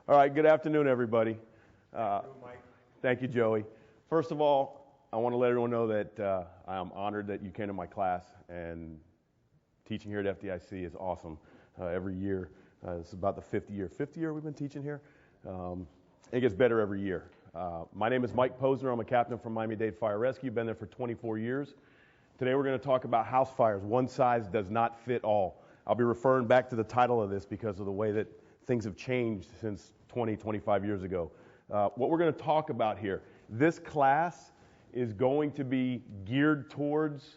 All right, good afternoon, everybody. Thank you, Joey. First of all, I want to let everyone know that I am honored that you came to my class, and teaching here at FDIC is awesome. Every year, this is about the fifth year we've been teaching here. It gets better every year. My name is Mike Posner. I'm a captain from Miami-Dade Fire Rescue. Been there for 24 years. Today we're going to talk about house fires. One size does not fit all. I'll be referring back to the title of this because of the way that things have changed since 25 years ago. What we're going to talk about here, this class is going to be geared towards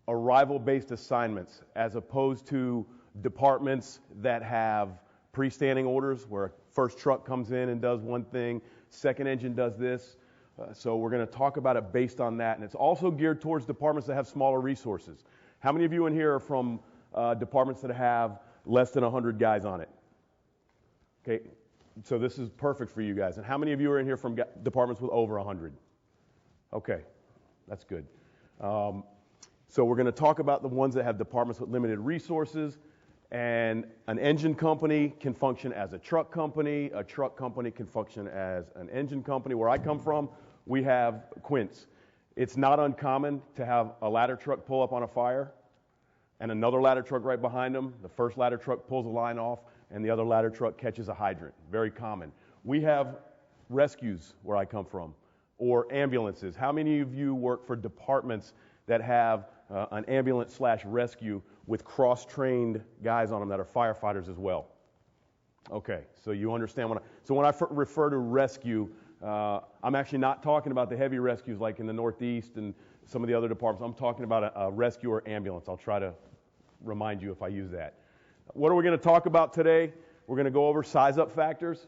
arrival-based assignments as opposed to departments that have pre-standing orders where a first truck comes in and does one thing, second engine does this. So we're going to talk about it based on that. And it's also geared towards departments that have smaller resources. How many of you in here are from departments that have less than 100 guys on it? Okay, so this is perfect for you guys. And how many of you are in here from departments with over 100? Okay, that's good. So we're going to talk about the ones that have departments with limited resources. And an engine company can function as a truck company can function as an engine company. Where I come from, we have quints. It's not uncommon to have a ladder truck pull up on a fire and another ladder truck right behind them. The first ladder truck pulls a line off and the other ladder truck catches a hydrant. Very common. We have rescues where I come from, or ambulances. How many of you work for departments that have an ambulance/rescue with cross-trained guys on them that are firefighters as well? Okay, so you understand when I refer to rescue, I'm actually not talking about the heavy rescues like in the Northeast and some of the other departments. I'm talking about a rescue or ambulance. I'll try to remind you if I use that. What are we going to talk about today? We're going to go over size-up factors,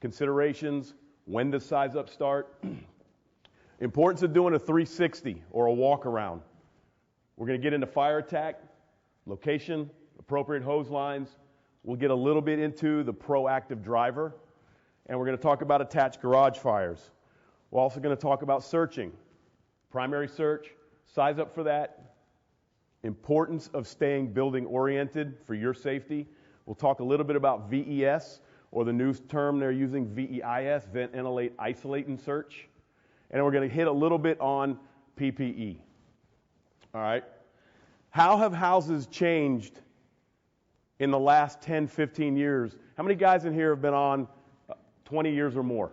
considerations, when does size-up start, importance of doing a 360 or a walk-around. We're going to get into fire attack, location, appropriate hose lines. We'll get a little bit into the proactive driver, and we're going to talk about attached garage fires. We're also going to talk about searching, primary search, size up for that, importance of staying building oriented for your safety. We'll talk a little bit about VES, or the new term they're using, VEIS, vent, ventilate, isolate, and search. And we're going to hit a little bit on PPE. All right. How have houses changed in the last 10, 15 years? How many guys in here have been on 20 years or more?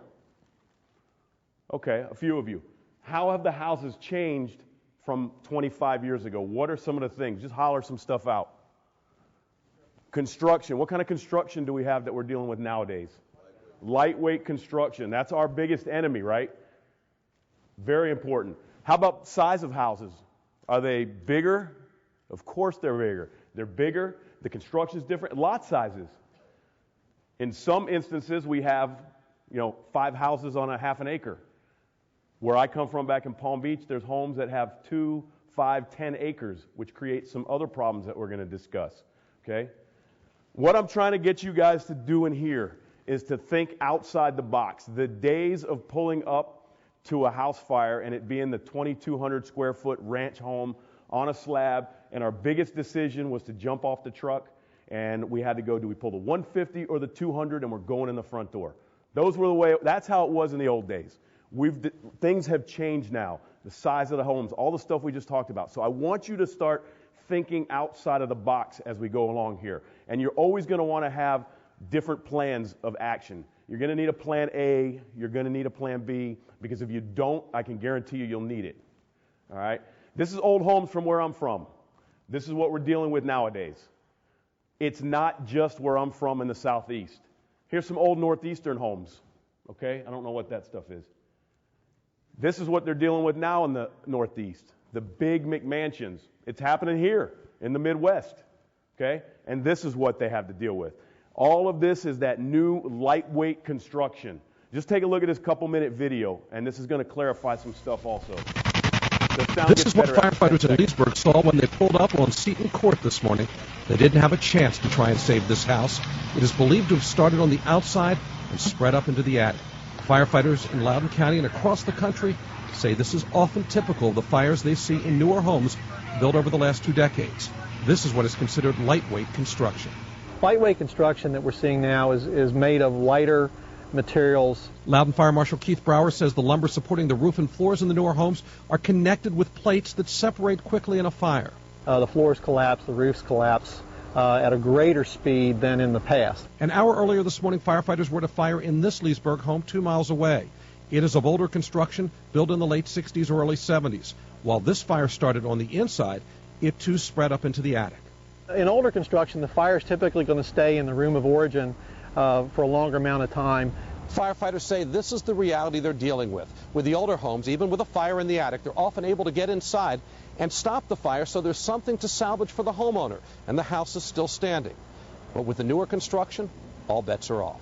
Okay, a few of you. How have the houses changed from 25 years ago? What are some of the things? Just holler some stuff out. Construction. What kind of construction do we have that we're dealing with nowadays? Lightweight construction. That's our biggest enemy, right? Very important. How about size of houses? Are they bigger? Of course they're bigger. They're bigger. The construction is different. Lot sizes. In some instances, we have, 5 houses on a half an acre. Where I come from back in Palm Beach, there's homes that have 2, 5, 10 acres, which creates some other problems that we're going to discuss. Okay? What I'm trying to get you guys to do in here is to think outside the box. The days of pulling up to a house fire and it being the 2,200 square foot ranch home on a slab, and our biggest decision was to jump off the truck, and we had to go, do we pull the 150 or the 200, and we're going in the front door. That's how it was in the old days. Things have changed now. The size of the homes, all the stuff we just talked about. So I want you to start thinking outside of the box as we go along here. And you're always going to want to have different plans of action. You're going to need a plan A, you're going to need a plan B, because if you don't, I can guarantee you'll need it. All right? This is old homes from where I'm from. This is what we're dealing with nowadays. It's not just where I'm from in the Southeast. Here's some old Northeastern homes. Okay? I don't know what that stuff is. This is what they're dealing with now in the Northeast. The big McMansions. It's happening here in the Midwest. Okay? And this is what they have to deal with. All of this is that new lightweight construction. Just take a look at this couple-minute video, and this is going to clarify some stuff also. This is what firefighters in Leesburg saw when they pulled up on Seton Court this morning. They didn't have a chance to try and save this house. It is believed to have started on the outside and spread up into the attic. Firefighters in Loudoun County and across the country say this is often typical of the fires they see in newer homes built over the last 2 decades. This is what is considered lightweight construction. Lightweight construction that we're seeing now is made of lighter materials. Loudon Fire Marshal Keith Brower says the lumber supporting the roof and floors in the newer homes are connected with plates that separate quickly in a fire. The floors collapse, the roofs collapse at a greater speed than in the past. An hour earlier this morning, firefighters were at a fire in this Leesburg home 2 miles away. It is of older construction, built in the late 60s or early 70s. While this fire started on the inside, it too spread up into the attic. In older construction, the fire is typically going to stay in the room of origin for a longer amount of time. Firefighters say this is the reality they're dealing with. With the older homes, even with a fire in the attic, they're often able to get inside and stop the fire so there's something to salvage for the homeowner, and the house is still standing. But with the newer construction, all bets are off.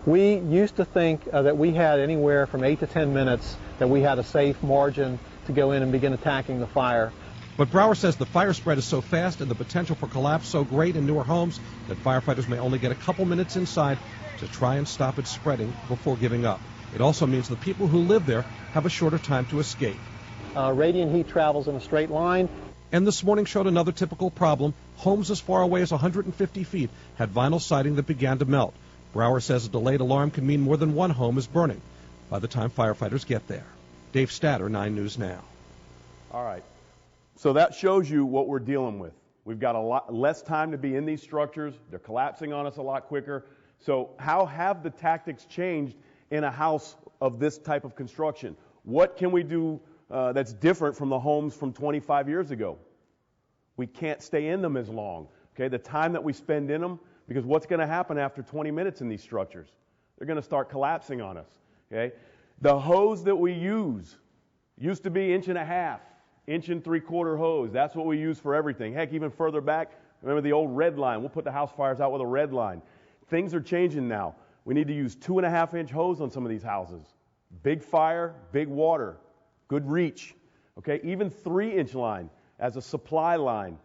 We used to think that we had anywhere from 8 to 10 minutes that we had a safe margin to go in and begin attacking the fire. But Brower says the fire spread is so fast and the potential for collapse so great in newer homes that firefighters may only get a couple minutes inside to try and stop it spreading before giving up. It also means the people who live there have a shorter time to escape. Radiant heat travels in a straight line. And this morning showed another typical problem. Homes as far away as 150 feet had vinyl siding that began to melt. Brower says a delayed alarm can mean more than one home is burning by the time firefighters get there. Dave Statter, 9 News Now. All right. So that shows you what we're dealing with. We've got a lot less time to be in these structures. They're collapsing on us a lot quicker. So how have the tactics changed in a house of this type of construction? What can we do that's different from the homes from 25 years ago? We can't stay in them as long. Okay, the time that we spend in them, because what's going to happen after 20 minutes in these structures? They're going to start collapsing on us. Okay, the hose that we use used to be 1.5 inch, 1 3/4 hose. That's what we use for everything. Heck, even further back, remember the old red line? We'll put the house fires out with a red line. Things are changing now. We need to use 2.5 inch hose on some of these houses. Big fire, big water, good reach. Okay, even 3 inch line as a supply line.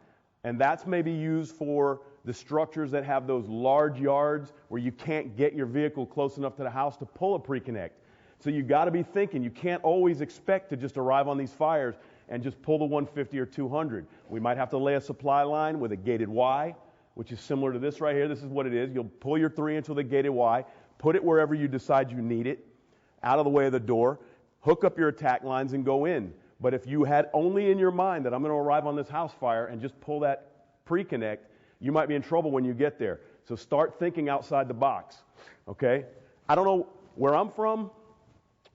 And that's maybe used for the structures that have those large yards where you can't get your vehicle close enough to the house to pull a pre-connect. So you got to be thinking, you can't always expect to just arrive on these fires and just pull the 150 or 200. We might have to lay a supply line with a gated Y, which is similar to this right here. This is what it is. You'll pull your 3 inch with a gated Y, put it wherever you decide you need it, out of the way of the door, hook up your attack lines and go in. But if you had only in your mind that I'm going to arrive on this house fire and just pull that pre-connect, you might be in trouble when you get there. So start thinking outside the box, okay? I don't know where I'm from.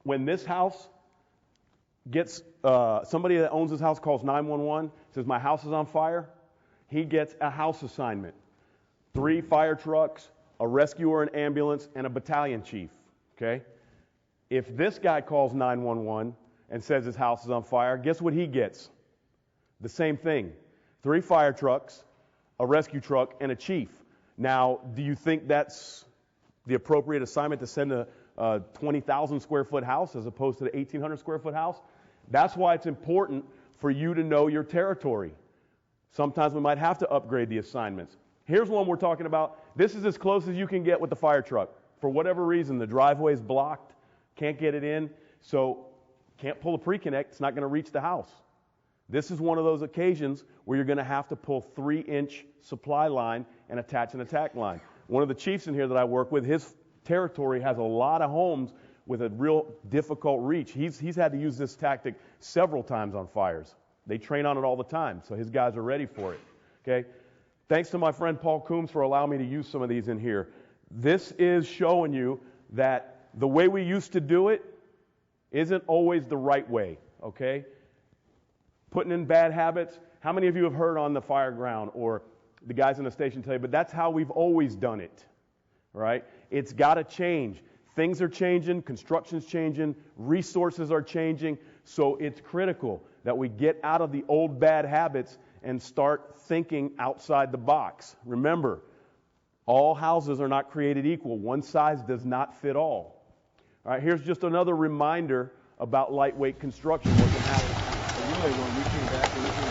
When this house gets, somebody that owns this house calls 911, says my house is on fire, he gets a house assignment. 3 fire trucks, a rescue or an ambulance, and a battalion chief, okay? If this guy calls 911 and says his house is on fire, guess what he gets? The same thing. 3 fire trucks, a rescue truck, and a chief. Now, do you think that's the appropriate assignment to send a 20,000 square foot house as opposed to the 1,800 square foot house? That's why it's important for you to know your territory. Sometimes we might have to upgrade the assignments. Here's one we're talking about. This is as close as you can get with the fire truck. For whatever reason, the driveway is blocked, can't get it in, so can't pull a pre-connect, it's not going to reach the house. This is one of those occasions where you're going to have to pull 3 inch supply line and attach an attack line. One of the chiefs in here that I work with, his territory has a lot of homes with a real difficult reach. He's had to use this tactic several times on fires. They train on it all the time, so his guys are ready for it. Okay? Thanks to my friend Paul Coombs for allowing me to use some of these in here. This is showing you that the way we used to do it isn't always the right way, okay? Putting in bad habits. How many of you have heard on the fire ground or the guys in the station tell you, but that's how we've always done it, right? It's got to change. Things are changing, construction's changing, resources are changing, so it's critical that we get out of the old bad habits and start thinking outside the box. Remember, all houses are not created equal. One size does not fit all. All right, here's just another reminder about lightweight construction, what can happen. So you may want to reach back and listen to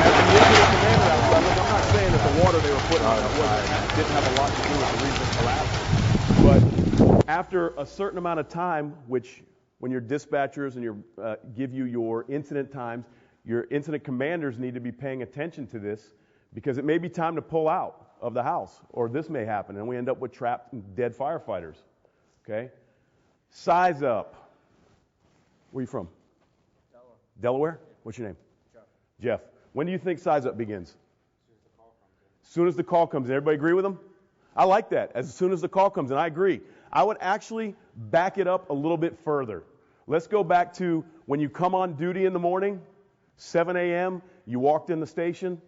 As we look at the commander outside, look, I'm not saying that the water they were putting on it didn't have a lot to do with the recent collapse. But after a certain amount of time, which when your dispatchers and your give you your incident times, your incident commanders need to be paying attention to this because it may be time to pull out of the house, or this may happen, and we end up with trapped and dead firefighters. Okay? Size up. Where are you from? Delaware. Delaware? What's your name? Jeff. Jeff. When do you think size up begins? As soon as the call comes in. Everybody agree with them? I like that. As soon as the call comes in, I agree. I would actually back it up a little bit further. Let's go back to when you come on duty in the morning, 7 a.m., you walked in the station,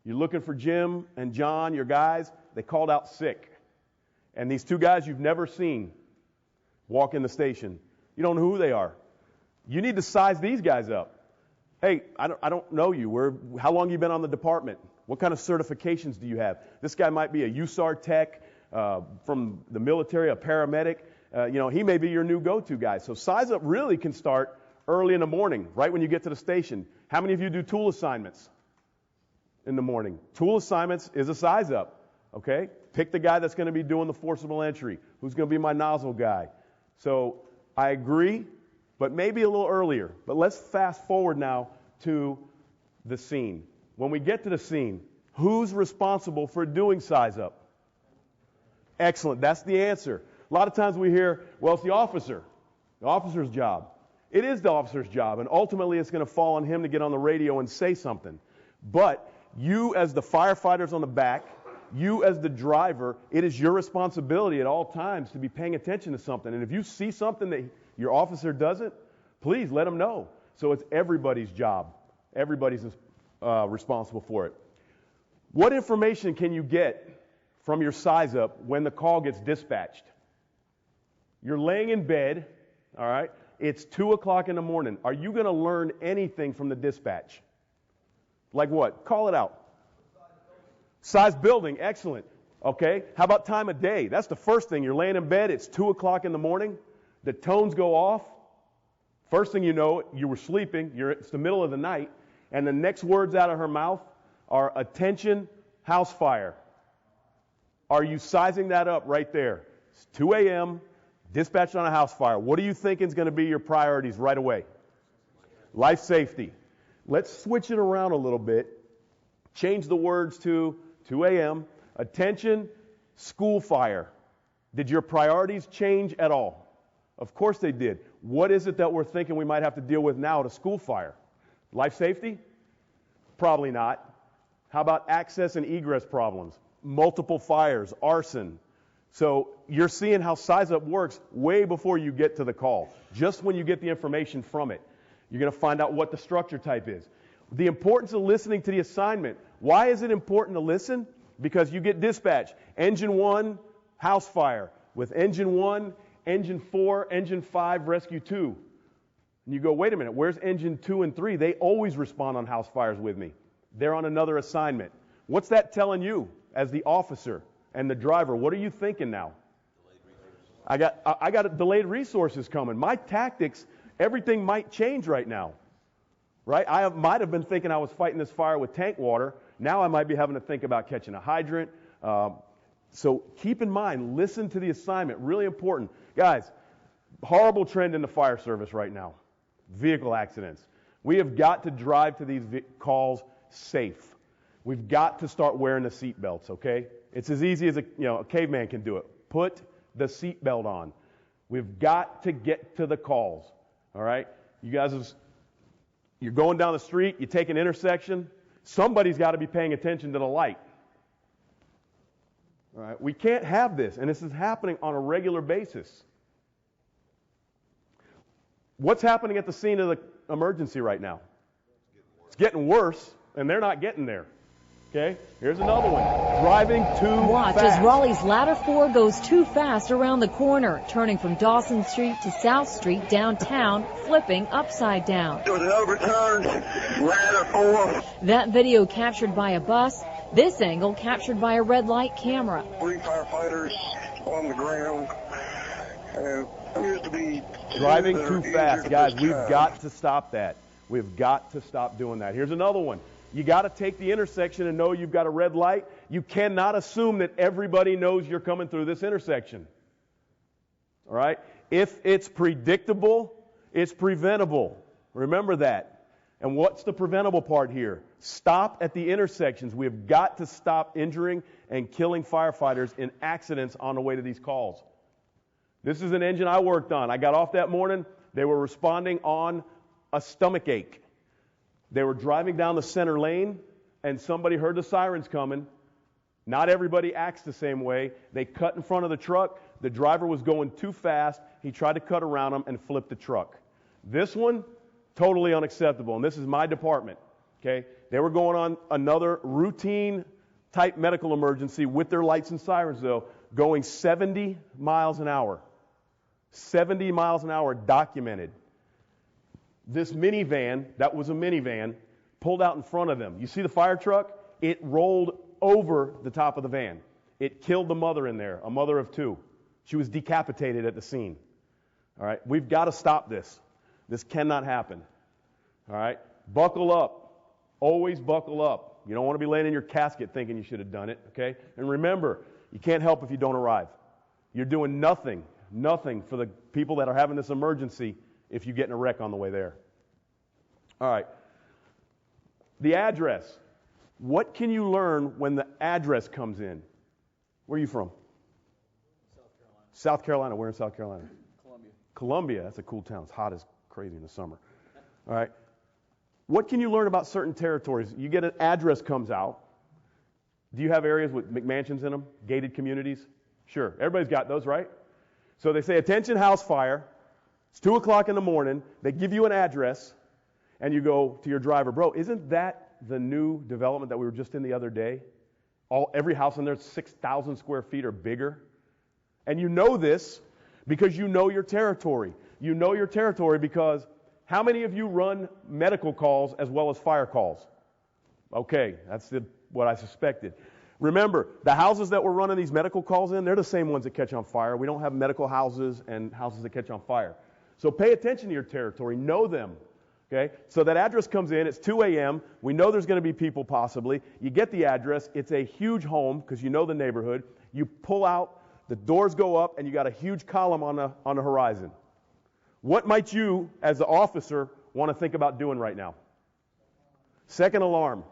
you're looking for Jim and John, your guys, they called out sick. And these two guys you've never seen walk in the station. You don't know who they are. You need to size these guys up. Hey, I don't know you. How long have you been on the department? What kind of certifications do you have? This guy might be a USAR tech from the military, a paramedic. He may be your new go-to guy. So size up really can start early in the morning, right when you get to the station. How many of you do tool assignments in the morning? Tool assignments is a size up, okay? Pick the guy that's going to be doing the forcible entry. Who's going to be my nozzle guy? So I agree, but maybe a little earlier. But let's fast forward now to the scene. When we get to the scene, who's responsible for doing size up? Excellent. That's the answer. A lot of times we hear, well, it's the officer's job. It is the officer's job, and ultimately it's going to fall on him to get on the radio and say something. But you as the firefighters on the back, you as the driver, it is your responsibility at all times to be paying attention to something. And if you see something that your officer doesn't, please let him know. So it's everybody's job. Everybody's responsible for it. What information can you get from your size up when the call gets dispatched? You're laying in bed, all right? It's 2 o'clock in the morning. Are you going to learn anything from the dispatch? Like what? Call it out. Size building, excellent. Okay, how about time of day? That's the first thing. You're laying in bed, it's 2 o'clock in the morning, the tones go off. First thing you know, you were sleeping, it's the middle of the night, and the next words out of her mouth are, attention, house fire. Are you sizing that up right there? It's 2 a.m., dispatched on a house fire. What do you think is going to be your priorities right away? Life safety. Let's switch it around a little bit. Change the words to 2 a.m. Attention, school fire. Did your priorities change at all? Of course they did. What is it that we're thinking we might have to deal with now at a school fire? Life safety? Probably not. How about access and egress problems? Multiple fires, arson. So you're seeing how size up works way before you get to the call. Just when you get the information from it, you're going to find out what the structure type is. The importance of listening to the assignment. Why is it important to listen? Because you get dispatch. Engine 1, house fire. With engine 1, engine 4, engine 5, rescue 2. And you go, wait a minute, where's engine 2 and 3? They always respond on house fires with me. They're on another assignment. What's that telling you as the officer and the driver? What are you thinking now? I got delayed resources coming. My tactics, everything might change right now. Right? I might have been thinking I was fighting this fire with tank water. Now I might be having to think about catching a hydrant. So keep in mind, listen to the assignment. Really important. Guys, horrible trend in the fire service right now. Vehicle accidents. We have got to drive to these calls safe. We've got to start wearing the seat belts, okay? It's as easy as a caveman can do it. Put the seat belt on. We've got to get to the calls, all right? You guys, you're going down the street, you take an intersection, somebody's got to be paying attention to the light. All right? We can't have this, and this is happening on a regular basis. What's happening at the scene of the emergency right now? It's getting worse, and they're not getting there. Okay, here's another one. Driving too Watch fast. as Raleigh's Ladder 4 goes too fast around the corner, turning from Dawson Street to South Street downtown, flipping upside down. It was an overturned Ladder 4. That video captured by a bus, this angle captured by a red light camera. 3 firefighters on the ground. Appears to be Driving too fast. Guys, we've got to stop that. We've got to stop doing that. Here's another one. You got to take the intersection and know you've got a red light. You cannot assume that everybody knows you're coming through this intersection. All right? If it's predictable, it's preventable. Remember that. And what's the preventable part here? Stop at the intersections. We have got to stop injuring and killing firefighters in accidents on the way to these calls. This is an engine I worked on. I got off that morning. They were responding on a stomach ache. They were driving down the center lane, and somebody heard the sirens coming. Not everybody acts the same way. They cut in front of the truck. The driver was going too fast. He tried to cut around them and flipped the truck. This one, totally unacceptable. And this is my department. Okay? They were going on another routine type medical emergency with their lights and sirens, though, going 70 miles an hour. 70 miles an hour documented. This minivan, that was a minivan, pulled out in front of them. You see the fire truck? It rolled over the top of the van. It killed the mother in there, a mother of two. She was decapitated at the scene. All right? We've got to stop this. This cannot happen. All right? Buckle up. Always buckle up. You don't want to be laying in your casket thinking you should have done it, okay? And remember, you can't help if you don't arrive. You're doing nothing for the people that are having this emergency if you get in a wreck on the way there. All right. The address. What can you learn when the address comes in? Where are you from? South Carolina. Where in South Carolina? Columbia. That's a cool town. It's hot as crazy in the summer. All right. What can you learn about certain territories? You get an address comes out. Do you have areas with McMansions in them? Gated communities? Sure. Everybody's got those, right? So they say, attention, house fire. It's 2 o'clock in the morning. They give you an address, and you go to your driver. Bro, isn't that the new development that we were just in the other day? Every house in there is 6,000 square feet or bigger. And you know this because you know your territory. You know your territory because how many of you run medical calls as well as fire calls? Okay, that's what I suspected. Remember, the houses that we're running these medical calls in, they're the same ones that catch on fire. We don't have medical houses and houses that catch on fire. So pay attention to your territory. Know them. Okay? So that address comes in. It's 2 a.m. We know there's going to be people possibly. You get the address. It's a huge home because you know the neighborhood. You pull out. The doors go up, and you got a huge column on the horizon. What might you, as the officer, want to think about doing right now? Second alarm.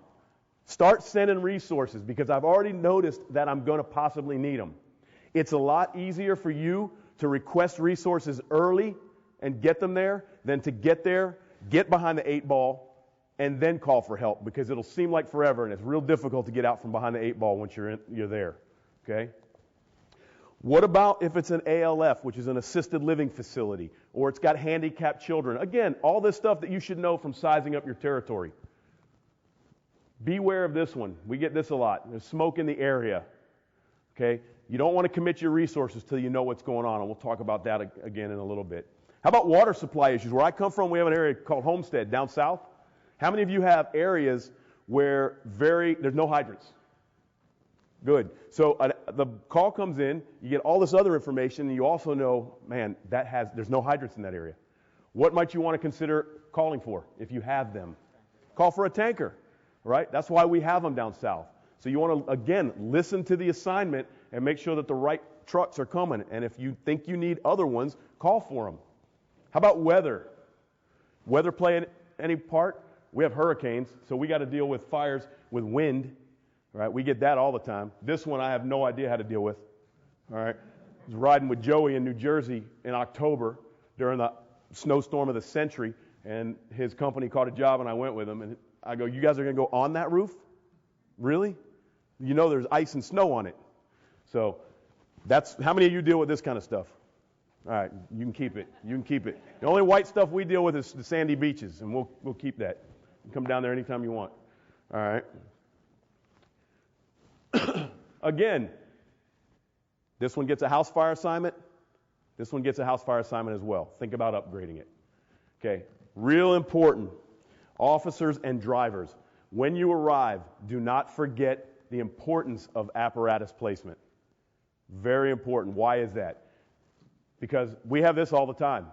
Start sending resources because I've already noticed that I'm going to possibly need them. It's a lot easier for you to request resources early and get them there than to get there, get behind the 8 ball, and then call for help because it'll seem like forever and it's real difficult to get out from behind the 8 ball once you're there. Okay? What about if it's an ALF, which is an assisted living facility, or it's got handicapped children? Again, all this stuff that you should know from sizing up your territory. Beware of this one. We get this a lot. There's smoke in the area. Okay? You don't want to commit your resources till you know what's going on, and we'll talk about that again in a little bit. How about water supply issues? Where I come from, we have an area called Homestead down south. How many of you have areas where there's no hydrants? Good. So the call comes in, you get all this other information, and you also know, man, there's no hydrants in that area. What might you want to consider calling for if you have them? Call for a tanker, right? That's why we have them down south. So you want to, again, listen to the assignment and make sure that the right trucks are coming. And if you think you need other ones, call for them. How about weather? Weather play any part? We have hurricanes, so we got to deal with fires with wind. Right? We get that all the time. This one I have no idea how to deal with. All right? I was riding with Joey in New Jersey in October during the snowstorm of the century, and his company caught a job, and I went with him. And I go, you guys are going to go on that roof? Really? You know there's ice and snow on it. So that's how many of you deal with this kind of stuff? All right, you can keep it. You can keep it. The only white stuff we deal with is the sandy beaches, and we'll keep that. You can come down there anytime you want. All right. Again, this one gets a house fire assignment. This one gets a house fire assignment as well. Think about upgrading it. Okay, real important. Officers and drivers, when you arrive, do not forget the importance of apparatus placement. Very important. Why is that? Because we have this all the time.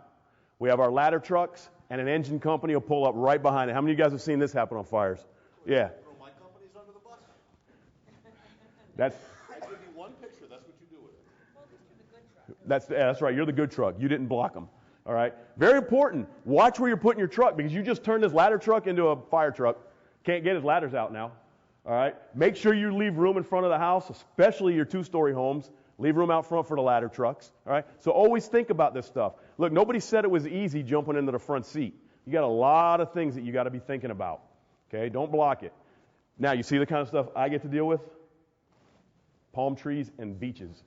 We have our ladder trucks, and an engine company will pull up right behind it. How many of you guys have seen this happen on fires? Yeah. My company's under the bus. I give you one picture. That's what you do with it. That's right. You're the good truck. You didn't block them. All right? Very important. Watch where you're putting your truck because you just turned this ladder truck into a fire truck. Can't get his ladders out now. All right? Make sure you leave room in front of the house, especially your two-story homes. Leave room out front for the ladder trucks. All right? So always think about this stuff. Look, nobody said it was easy jumping into the front seat. You got a lot of things that you got to be thinking about. Okay? Don't block it. Now, you see the kind of stuff I get to deal with? Palm trees and beaches.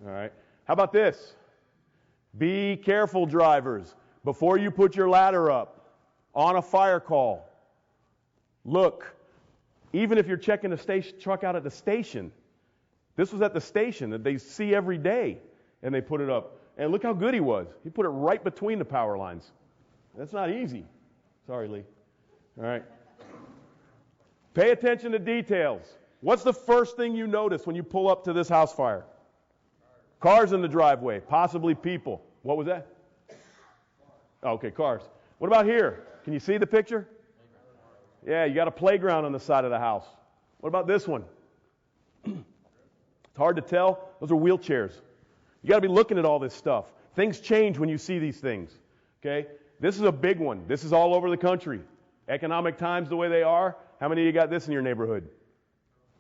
All right? How about this? Be careful, drivers. Before you put your ladder up on a fire call, look, even if you're checking the truck out at the station, this was at the station that they see every day, and they put it up. And look how good he was. He put it right between the power lines. That's not easy. Sorry, Lee. All right. Pay attention to details. What's the first thing you notice when you pull up to this house fire? Cars in the driveway, possibly people. What was that? Oh, okay, cars. What about here? Can you see the picture? Yeah, you got a playground on the side of the house. What about this one? It's hard to tell. Those are wheelchairs. You got to be looking at all this stuff. Things change when you see these things. Okay? This is a big one. This is all over the country. Economic times the way they are. How many of you got this in your neighborhood?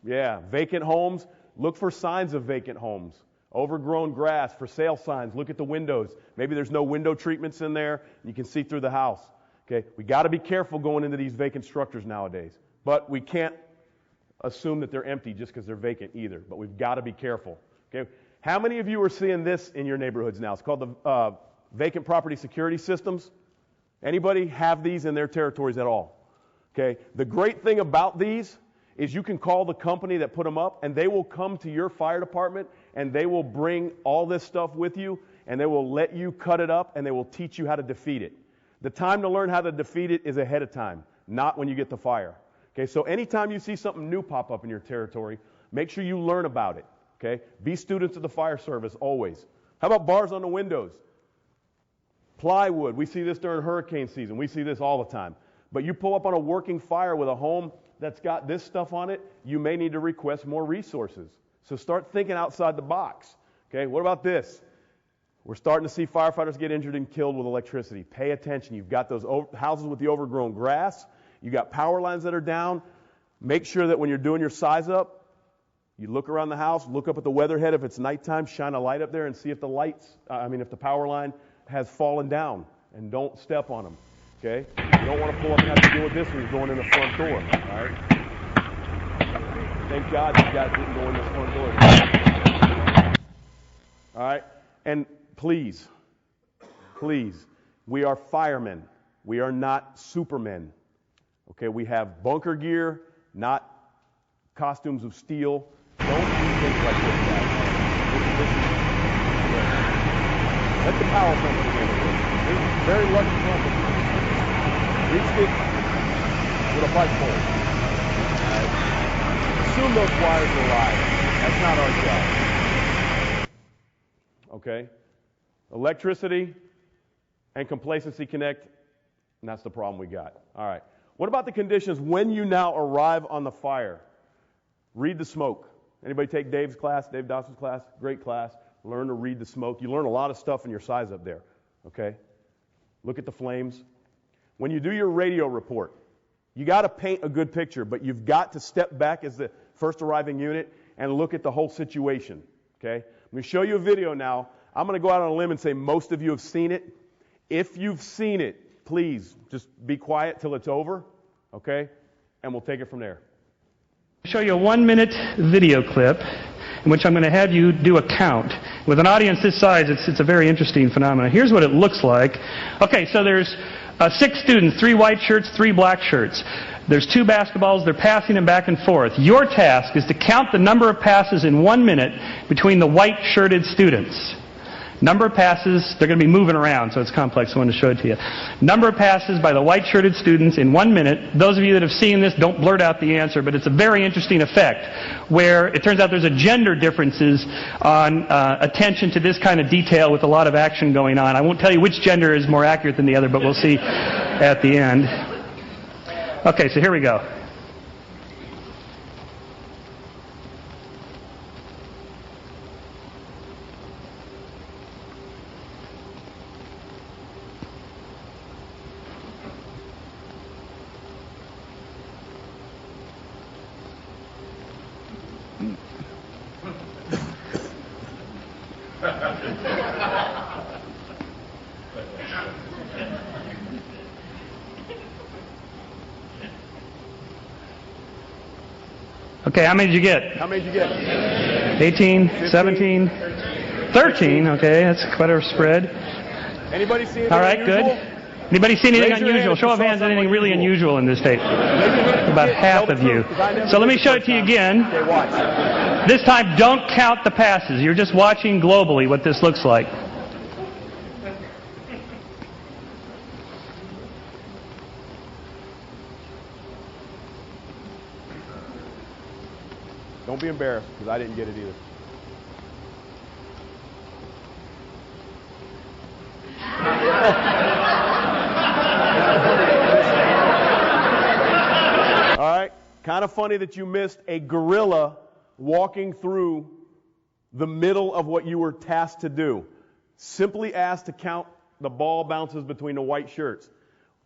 Yeah, vacant homes. Look for signs of vacant homes. Overgrown grass, for sale signs. Look at the windows. Maybe there's no window treatments in there, and you can see through the house. Okay, we got to be careful going into these vacant structures nowadays. But we can't assume that they're empty just because they're vacant either. But we've got to be careful. Okay, how many of you are seeing this in your neighborhoods now? It's called the vacant property security systems. Anybody have these in their territories at all? Okay, the great thing about these is you can call the company that put them up, and they will come to your fire department, and they will bring all this stuff with you, and they will let you cut it up, and they will teach you how to defeat it. The time to learn how to defeat it is ahead of time, not when you get the fire. Okay, so anytime you see something new pop up in your territory, make sure you learn about it. Okay, be students of the fire service always. How about bars on the windows? Plywood, we see this during hurricane season. We see this all the time. But you pull up on a working fire with a home that's got this stuff on it, you may need to request more resources. So start thinking outside the box. Okay, what about this? We're starting to see firefighters get injured and killed with electricity. Pay attention. You've got those houses with the overgrown grass. You've got power lines that are down. Make sure that when you're doing your size up, you look around the house, look up at the weatherhead. If it's nighttime, shine a light up there and see if the if the power line has fallen down, and don't step on them. Okay? You don't want to pull up and have to deal with this when you're going in the front door. All right? Thank God you guys didn't go in the front door. All right? And please, we are firemen. We are not supermen. Okay? We have bunker gear, not costumes of steel. Don't do things like this, guys. Let the power company handle this. This is a very lucky company. Reached it with a pipe pole. Assume those wires are live. That's not our job. Okay? Electricity and complacency connect, and that's the problem we got. All right. What about the conditions when you now arrive on the fire? Read the smoke. Anybody take Dave's class, Dave Dawson's class? Great class. Learn to read the smoke. You learn a lot of stuff in your size up there. Okay? Look at the flames. When you do your radio report, you got to paint a good picture, but you've got to step back as the first arriving unit and look at the whole situation. Okay? I'm going to show you a video now. I'm going to go out on a limb and say most of you have seen it. If you've seen it, please just be quiet till it's over. Okay? And we'll take it from there. I'll show you a 1-minute video clip in which I'm going to have you do a count. With an audience this size, it's a very interesting phenomenon. Here's what it looks like. Okay, so there's 6 students, 3 white shirts, 3 black shirts. There's 2 basketballs. They're passing them back and forth. Your task is to count the number of passes in 1 minute between the white-shirted students. Number of passes, they're going to be moving around, so it's complex. I wanted to show it to you. Number of passes by the white-shirted students in 1 minute. Those of you that have seen this, don't blurt out the answer, but it's a very interesting effect where it turns out there's a gender differences on attention to this kind of detail with a lot of action going on. I won't tell you which gender is more accurate than the other, but we'll see at the end. Okay, so here we go. Okay, how many did you get? How many did you get? 18, 17, 13. Okay, that's quite a spread. Anybody see anything All right, unusual? good. Anybody see anything Raise your hand unusual? if Show you of saw hands, something anything really unusual in this tape. About Tell half the of you. truth, 'cause I never So let me did show the it to you first again. time. Okay, watch. This time, don't count the passes. You're just watching globally what this looks like. Don't be embarrassed, because I didn't get it either. All right, kind of funny that you missed a gorilla walking through the middle of what you were tasked to do. Simply asked to count the ball bounces between the white shirts.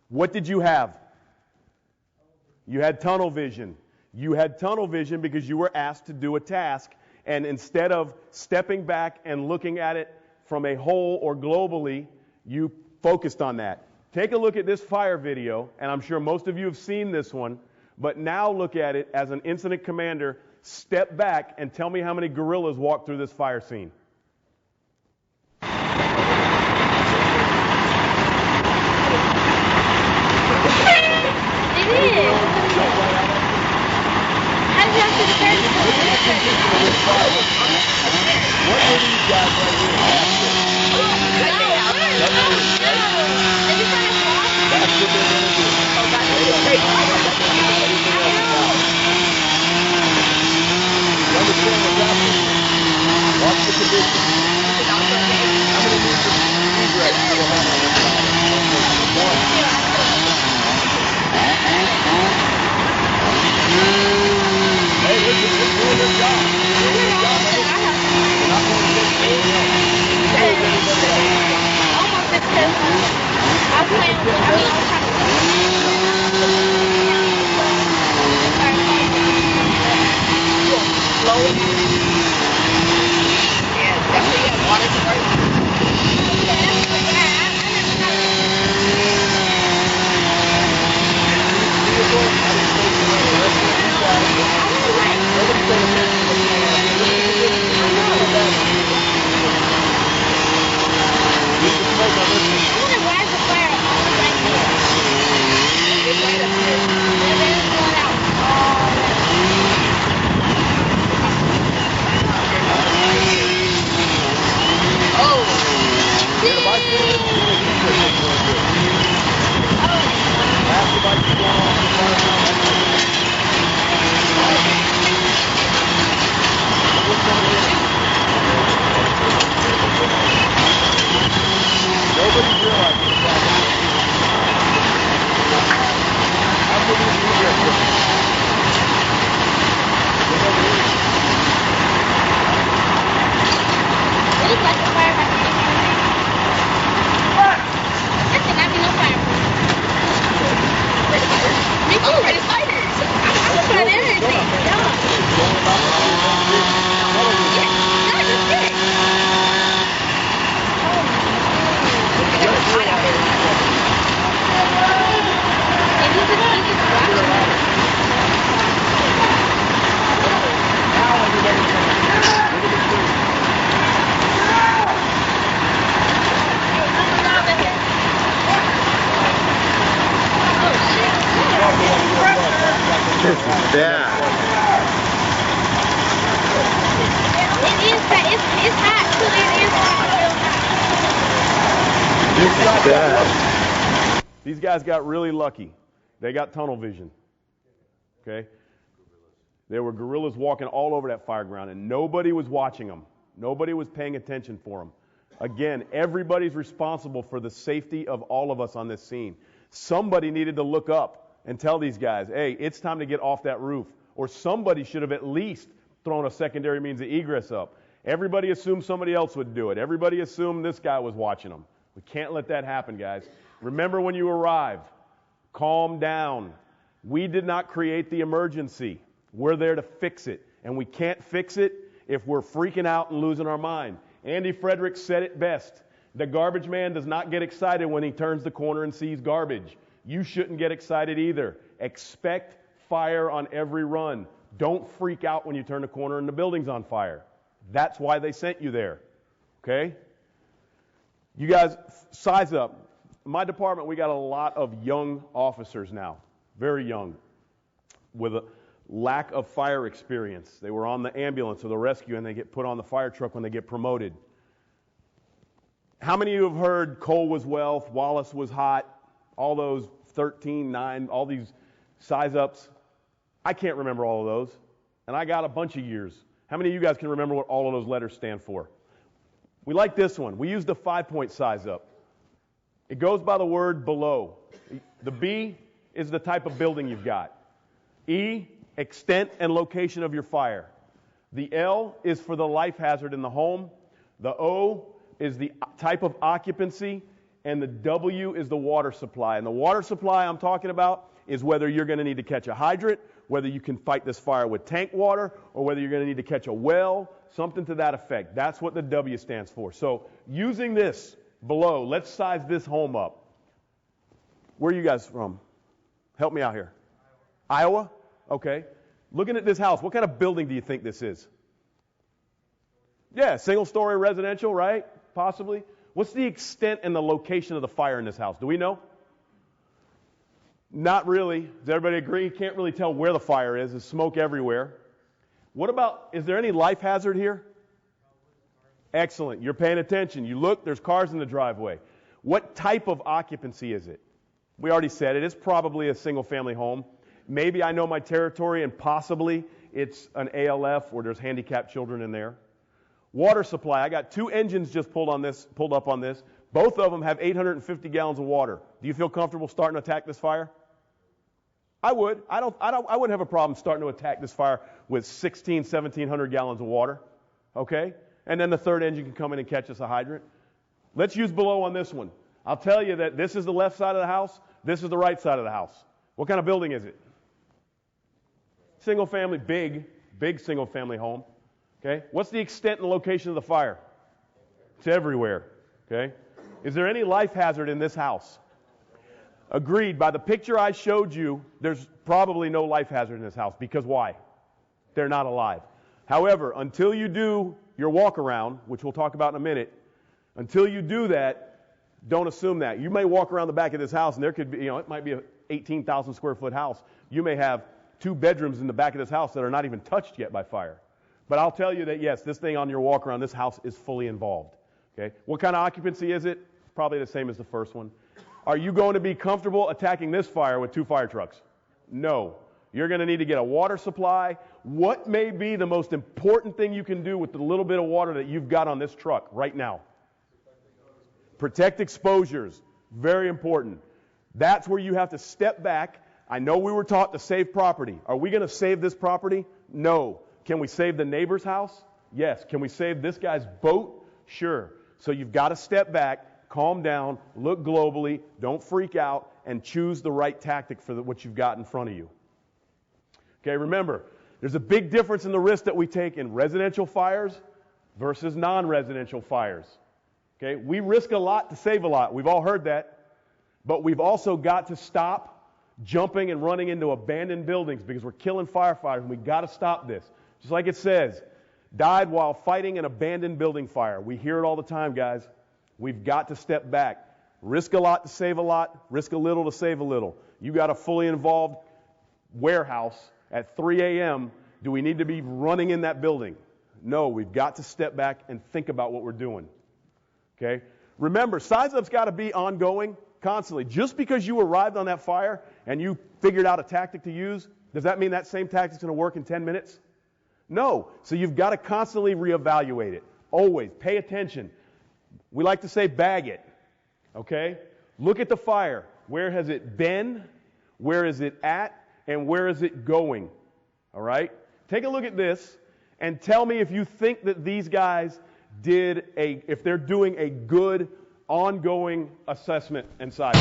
What did you have? You had tunnel vision. You had tunnel vision because you were asked to do a task, and instead of stepping back and looking at it from a whole or globally, you focused on that. Take a look at this fire video, and I'm sure most of you have seen this one, but now look at it as an incident commander. Step back and tell me how many gorillas walked through this fire scene. What were these guys right here? That's what they're going to do. You understand what's happening? Watch the condition. How many meters of egress do you have on this side? One. Hey, listen, we're doing their job. We're doing their job. We're not going to take anything else. Almost because I was playing with yeah, definitely got water to work. These guys got really lucky. They got tunnel vision. Okay? There were gorillas walking all over that fire ground, and nobody was watching them. Nobody was paying attention for them. Again, everybody's responsible for the safety of all of us on this scene. Somebody needed to look up and tell these guys, hey, it's time to get off that roof. Or somebody should have at least thrown a secondary means of egress up. Everybody assumed somebody else would do it. Everybody assumed this guy was watching them. We can't let that happen, guys. Remember when you arrive, calm down. We did not create the emergency. We're there to fix it. And we can't fix it if we're freaking out and losing our mind. Andy Frederick said it best. The garbage man does not get excited when he turns the corner and sees garbage. You shouldn't get excited either. Expect fire on every run. Don't freak out when you turn the corner and the building's on fire. That's why they sent you there, okay? You guys, size up. In my department, we got a lot of young officers now, very young, with a lack of fire experience. They were on the ambulance or the rescue, and they get put on the fire truck when they get promoted. How many of you have heard Cole was wealth, Wallace was hot, all those 13, 9, all these size ups? I can't remember all of those, and I got a bunch of years. How many of you guys can remember what all of those letters stand for? We like this one. We use the 5-point size up. It goes by the word below. The B is the type of building you've got. E, extent and location of your fire. The L is for the life hazard in the home. The O is the type of occupancy, and the W is the water supply. And the water supply I'm talking about is whether you're going to need to catch a hydrant, whether you can fight this fire with tank water, or whether you're going to need to catch a well, something to that effect. That's what the W stands for. So using this below, let's size this home up. Where are you guys from? Help me out here. Iowa? Okay. Looking at this house, what kind of building do you think this is? Yeah, single-story residential, right? Possibly. What's the extent and the location of the fire in this house? Do we know? Not really. Does everybody agree? Can't really tell where the fire is. There's smoke everywhere. What about, is there any life hazard here? Excellent. You're paying attention. You look, there's cars in the driveway. What type of occupancy is it? We already said it. It's probably a single-family home. Maybe I know my territory, and possibly it's an ALF or there's handicapped children in there. Water supply. I got 2 engines just pulled up on this. Both of them have 850 gallons of water. Do you feel comfortable starting to attack this fire? I would. I wouldn't have a problem starting to attack this fire with 1,700 gallons of water. Okay? And then the third engine can come in and catch us a hydrant. Let's use below on this one. I'll tell you that this is the left side of the house. This is the right side of the house. What kind of building is it? Single family, big single family home. Okay? What's the extent and location of the fire? It's everywhere. Okay? Is there any life hazard in this house? Agreed. By the picture I showed you, there's probably no life hazard in this house. Because why? They're not alive. However, until you do your walk around, which we'll talk about in a minute, until you do that, don't assume that. You may walk around the back of this house and there could be, it might be an 18,000 square foot house. You may have 2 bedrooms in the back of this house that are not even touched yet by fire. But I'll tell you that, yes, this thing on your walk around, this house is fully involved. Okay? What kind of occupancy is it? Probably the same as the first one. Are you going to be comfortable attacking this fire with 2 fire trucks? No. You're going to need to get a water supply. What may be the most important thing you can do with the little bit of water that you've got on this truck right now? Protect exposures. Very important. That's where you have to step back. I know we were taught to save property. Are we going to save this property? No. Can we save the neighbor's house? Yes. Can we save this guy's boat? Sure. So you've got to step back, calm down, look globally, don't freak out, and choose the right tactic for what you've got in front of you. Okay, remember, there's a big difference in the risk that we take in residential fires versus non-residential fires. Okay, we risk a lot to save a lot. We've all heard that. But we've also got to stop jumping and running into abandoned buildings because we're killing firefighters, and we've got to stop this. Just like it says, died while fighting an abandoned building fire. We hear it all the time, guys. We've got to step back. Risk a lot to save a lot. Risk a little to save a little. You got a fully involved warehouse at 3 a.m. Do we need to be running in that building? No, we've got to step back and think about what we're doing. Okay? Remember, size up's got to be ongoing constantly. Just because you arrived on that fire and you figured out a tactic to use, does that mean that same tactic's going to work in 10 minutes? No. So you've got to constantly reevaluate it. Always. Pay attention. We like to say bag it. Okay? Look at the fire. Where has it been? Where is it at? And where is it going? All right? Take a look at this and tell me if you think that these guys if they're doing a good ongoing assessment inside.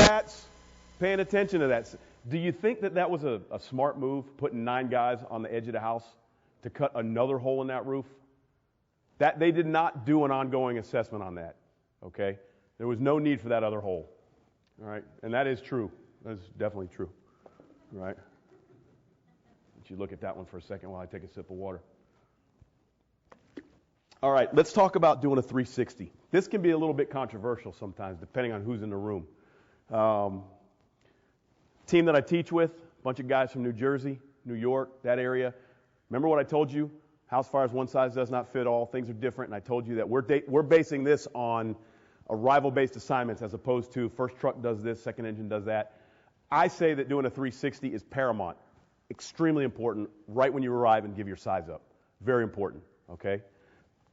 hats, paying attention to that. Do you think that was a smart move, putting 9 guys on the edge of the house to cut another hole in that roof? That they did not do an ongoing assessment on that, okay? There was no need for that other hole, all right? And that is true. That is definitely true, all right? Let you look at that one for a second while I take a sip of water. All right, let's talk about doing a 360. This can be a little bit controversial sometimes, depending on who's in the room. Team that I teach with, a bunch of guys from New Jersey, New York, that area. Remember what I told you? House fires, one size does not fit all. Things are different, and I told you that we're basing this on arrival-based assignments as opposed to first truck does this, second engine does that. I say that doing a 360 is paramount, extremely important, right when you arrive and give your size up. Very important, okay?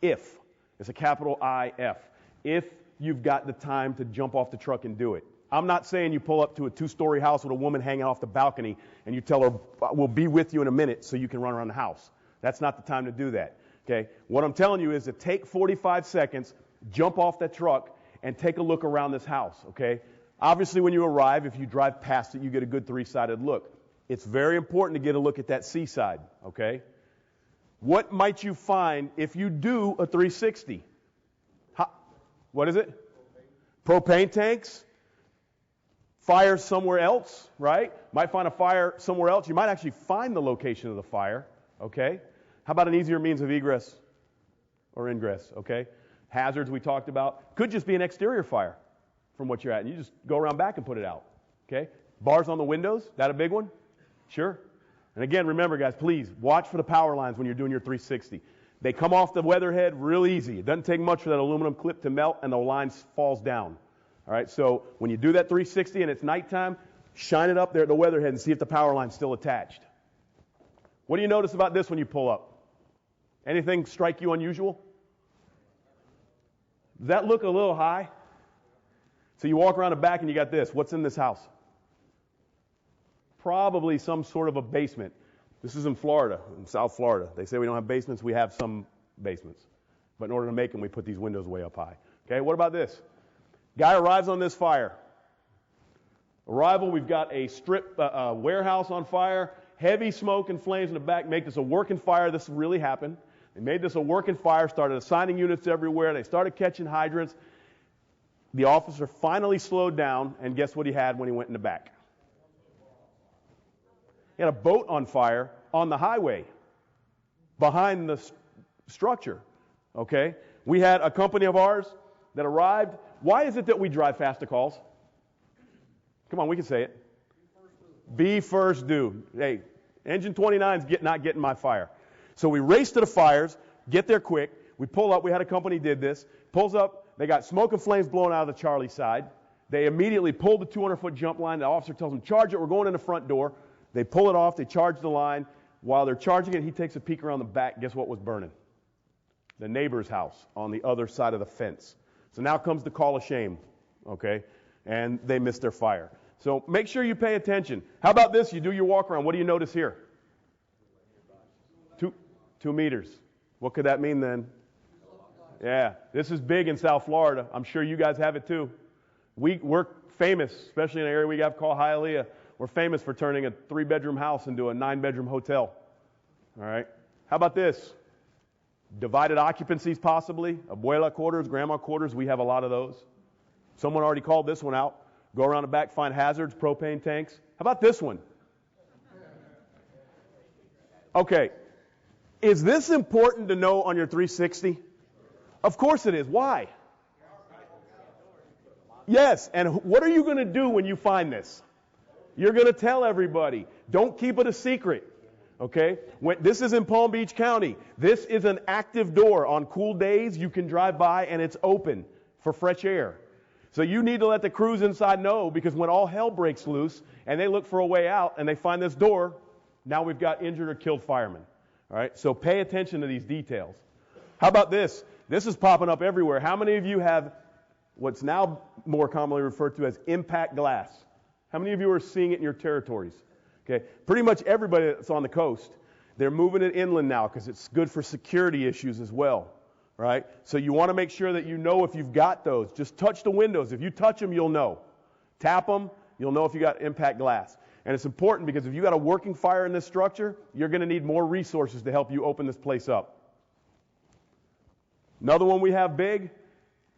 If, it's a capital I-F, if you've got the time to jump off the truck and do it. I'm not saying you pull up to a 2-story house with a woman hanging off the balcony and you tell her, we'll be with you in a minute so you can run around the house. That's not the time to do that, okay? What I'm telling you is to take 45 seconds, jump off that truck, and take a look around this house, okay? Obviously, when you arrive, if you drive past it, you get a good 3-sided look. It's very important to get a look at that C-side, okay? What might you find if you do a 360? What is it? Propane tanks? Fire somewhere else, right? Might find a fire somewhere else. You might actually find the location of the fire, okay? How about an easier means of egress or ingress, okay? Hazards we talked about. Could just be an exterior fire from what you're at, and you just go around back and put it out, okay? Bars on the windows, that a big one? Sure. And again, remember, guys, please watch for the power lines when you're doing your 360. They come off the weatherhead real easy. It doesn't take much for that aluminum clip to melt and the line falls down. All right, so when you do that 360 and it's nighttime, shine it up there at the weatherhead and see if the power line's still attached. What do you notice about this when you pull up? Anything strike you unusual? Does that look a little high? So you walk around the back and you got this. What's in this house? Probably some sort of a basement. This is in Florida, in South Florida. They say we don't have basements. We have some basements. But in order to make them, we put these windows way up high. Okay, what about this? Guy arrives on this fire. Arrival, we've got a strip warehouse on fire, heavy smoke and flames in the back. Make this a working fire. This really happened. They made this a working fire, started assigning units everywhere. They started catching hydrants. The officer finally slowed down, and guess what he had when he went in the back? He had a boat on fire on the highway behind the structure, okay? We had a company of ours that arrived. Why is it that we drive fast to calls? Come on, we can say it. Be first due. Hey, engine 29's not getting my fire. So we race to the fires, get there quick. We pull up. We had a company did this. Pulls up. They got smoke and flames blowing out of the Charlie side. They immediately pull the 200-foot jump line. The officer tells them, charge it. We're going in the front door. They pull it off. They charge the line. While they're charging it, he takes a peek around the back. Guess what was burning? The neighbor's house on the other side of the fence. So now comes the call of shame, okay? And they missed their fire. So make sure you pay attention. How about this? You do your walk around. What do you notice here? 2 meters. What could that mean then? Yeah, this is big in South Florida. I'm sure you guys have it too. We're famous, especially in an area we have called Hialeah. We're famous for turning a 3-bedroom house into a 9-bedroom hotel. All right. How about this? Divided occupancies possibly. Abuela quarters, grandma quarters. We have a lot of those. Someone already called this one out. Go around the back, find hazards, propane tanks. How about this one? Okay. Is this important to know on your 360? Of course it is. Why? Yes. And what are you going to do when you find this? You're going to tell everybody. Don't keep it a secret. Okay? This is in Palm Beach County. This is an active door. On cool days, you can drive by and it's open for fresh air. So you need to let the crews inside know, because when all hell breaks loose and they look for a way out and they find this door, now we've got injured or killed firemen. All right? So pay attention to these details. How about this? This is popping up everywhere. How many of you have what's now more commonly referred to as impact glass? How many of you are seeing it in your territories? Okay, pretty much everybody that's on the coast, they're moving it inland now because it's good for security issues as well. right? So you want to make sure that you know if you've got those. Just touch the windows. If you touch them, you'll know. Tap them, you'll know if you got impact glass. And it's important because if you got a working fire in this structure, you're going to need more resources to help you open this place up. Another one we have big,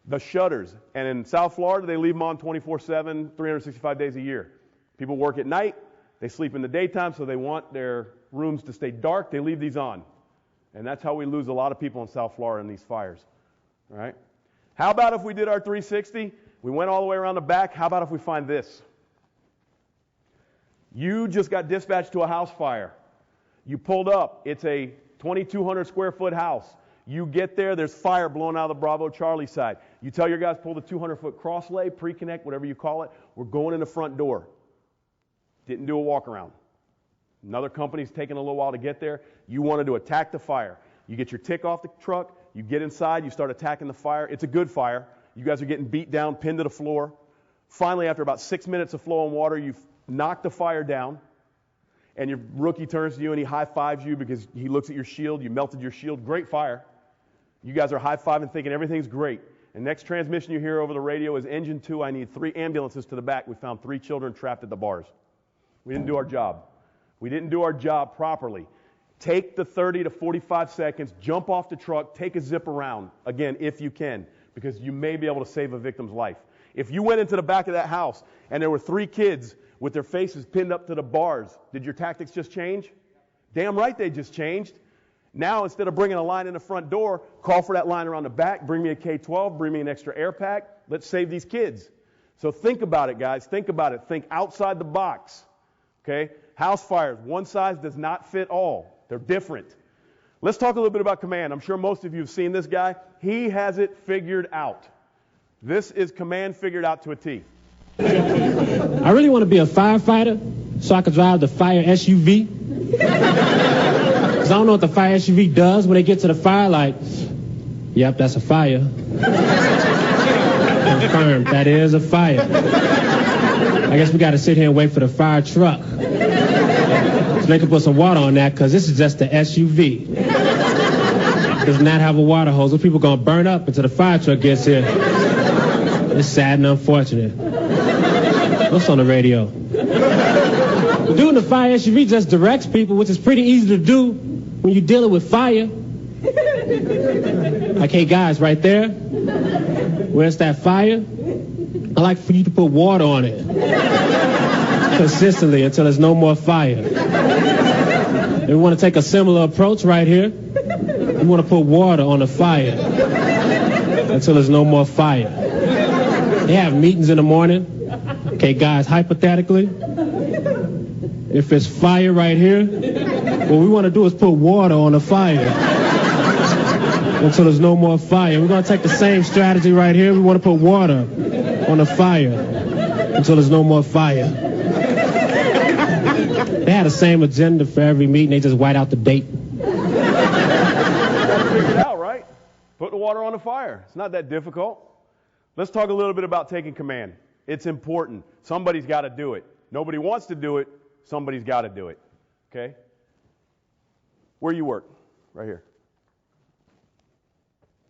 the shutters. And in South Florida, they leave them on 24/7, 365 days a year. People work at night, they sleep in the daytime, so they want their rooms to stay dark. They leave these on. And that's how we lose a lot of people in South Florida in these fires. All right? How about if we did our 360? We went all the way around the back. How about if we find this? You just got dispatched to a house fire. You pulled up. It's a 2,200 square foot house. You get there, there's fire blowing out of the Bravo Charlie side. You tell your guys, pull the 200-foot cross lay, pre-connect, whatever you call it. We're going in the front door. Didn't do a walk around. Another company's taking a little while to get there. You wanted to attack the fire. You get your tick off the truck. You get inside. You start attacking the fire. It's a good fire. You guys are getting beat down, pinned to the floor. Finally, after about 6 minutes of flowing water, you've knocked the fire down. And your rookie turns to you and he high-fives you because he looks at your shield. You melted your shield. Great fire. You guys are high-fiving thinking everything's great. And next transmission you hear over the radio is engine 2. I need 3 ambulances to the back. We found 3 children trapped at the bars. We didn't do our job. We didn't do our job properly. Take the 30 to 45 seconds, jump off the truck, take a zip around, again, if you can, because you may be able to save a victim's life. If you went into the back of that house and there were 3 kids with their faces pinned up to the bars, did your tactics just change? Damn right they just changed. Now, instead of bringing a line in the front door, call for that line around the back, bring me a K-12, bring me an extra air pack. Let's save these kids. So think about it, guys. Think about it. Think outside the box. Okay? House fires, one size does not fit all. They're different. Let's talk a little bit about command. I'm sure most of you have seen this guy. He has it figured out. This is command figured out to a T. I really want to be a firefighter so I can drive the fire SUV. Because I don't know what the fire SUV does when they get to the fire, like, yep, that's a fire. Confirmed, that is a fire. I guess we got to sit here and wait for the fire truck. So they can put some water on that because this is just the SUV. Does not have a water hose. Those people going to burn up until the fire truck gets here. It's sad and unfortunate. What's on the radio? The dude in the fire SUV just directs people, which is pretty easy to do when you're dealing with fire. Like, hey guys, right there, where's that fire? I'd like for you to put water on it consistently until there's no more fire. And we want to take a similar approach right here. We want to put water on the fire until there's no more fire. They have meetings in the morning. Okay, guys, hypothetically, if it's fire right here, what we want to do is put water on the fire until there's no more fire. We're going to take the same strategy right here. We want to put water on the fire until there's no more fire. They had the same agenda for every meeting. They just white out the date. Figured it out, right? Put the water on the fire. It's not that difficult. Let's talk a little bit about taking command. It's important. Somebody's got to do it. Nobody wants to do it. Somebody's got to do it. Okay? Where you work? Right here.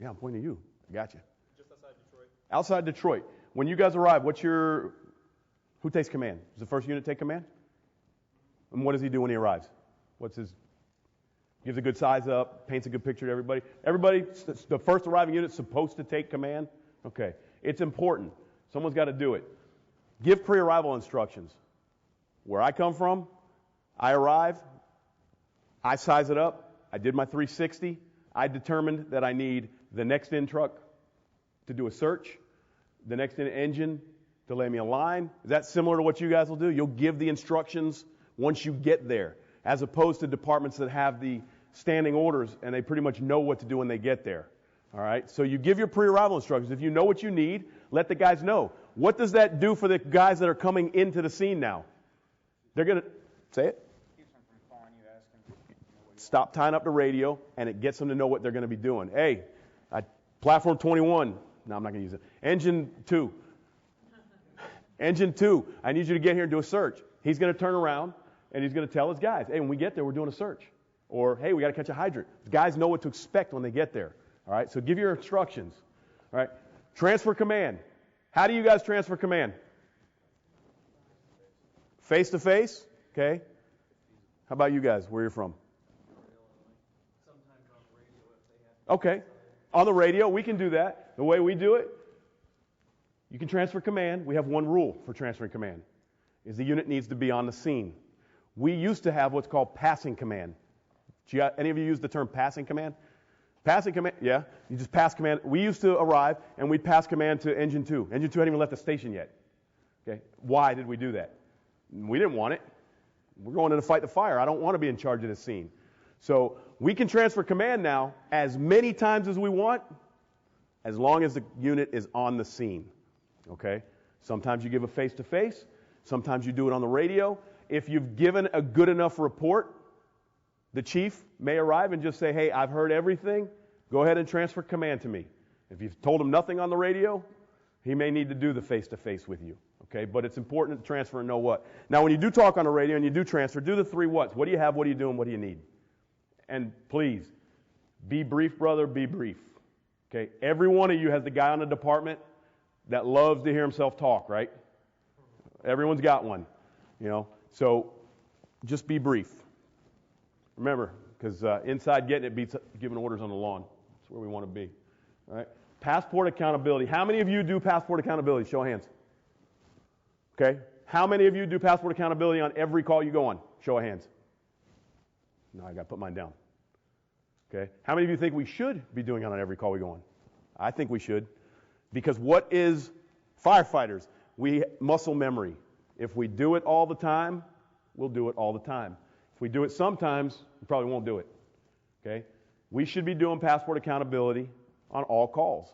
Yeah, I'm pointing at you. I got you. Just outside Detroit. Outside Detroit. When you guys arrive, who takes command? Does the first unit take command? And what does he do when he arrives? Gives a good size up, paints a good picture to everybody. Everybody, the first arriving unit's supposed to take command? Okay. It's important. Someone's got to do it. Give pre-arrival instructions. Where I come from, I arrive, I size it up, I did my 360, I determined that I need the next in truck to do a search, the next in engine to lay me a line. Is that similar to what you guys will do? You'll give the instructions once you get there, as opposed to departments that have the standing orders and they pretty much know what to do when they get there. All right, so you give your pre-arrival instructions. If you know what you need, let the guys know. What does that do for the guys that are coming into the scene now? They're going to, say it? Stop tying up the radio, and it gets them to know what they're going to be doing. Hey, platform 21. No, I'm not going to use it. Engine 2. Engine 2, I need you to get here and do a search. He's going to turn around, and he's going to tell his guys, hey, when we get there, we're doing a search. Or, hey, we got to catch a hydrant. The guys know what to expect when they get there. All right, so give your instructions. All right, transfer command. How do you guys transfer command? Face to face? Okay. How about you guys? Where are you from? Okay. On the radio, we can do that. The way we do it, you can transfer command. We have one rule for transferring command, is the unit needs to be on the scene. We used to have what's called passing command. Any of you use the term passing command? Passing command, yeah. You just pass command. We used to arrive, and we'd pass command to Engine 2. Engine 2 hadn't even left the station yet. Okay. Why did we do that? We didn't want it. We're going in to fight the fire. I don't want to be in charge of the scene. So we can transfer command now as many times as we want, as long as the unit is on the scene. Okay? Sometimes you give a face-to-face. Sometimes you do it on the radio. If you've given a good enough report, the chief may arrive and just say, hey, I've heard everything. Go ahead and transfer command to me. If you've told him nothing on the radio, he may need to do the face-to-face with you. Okay? But it's important to transfer and know what. Now, when you do talk on the radio and you do transfer, do the 3 whats. What do you have? What are you doing? What do you need? And please, be brief, brother, be brief. Okay? Every one of you has the guy on the department that loves to hear himself talk, right? Everyone's got one. You know? So just be brief. Remember, because inside getting it beats giving orders on the lawn. That's where we want to be. All right? Passport accountability. How many of you do passport accountability? Show of hands. Okay? How many of you do passport accountability on every call you go on? Show of hands. No, I got to put mine down. Okay? How many of you think we should be doing it on every call we go on? I think we should. Because what is firefighters? We muscle memory. If we do it all the time, we'll do it all the time. If we do it sometimes, we probably won't do it. Okay? We should be doing passport accountability on all calls.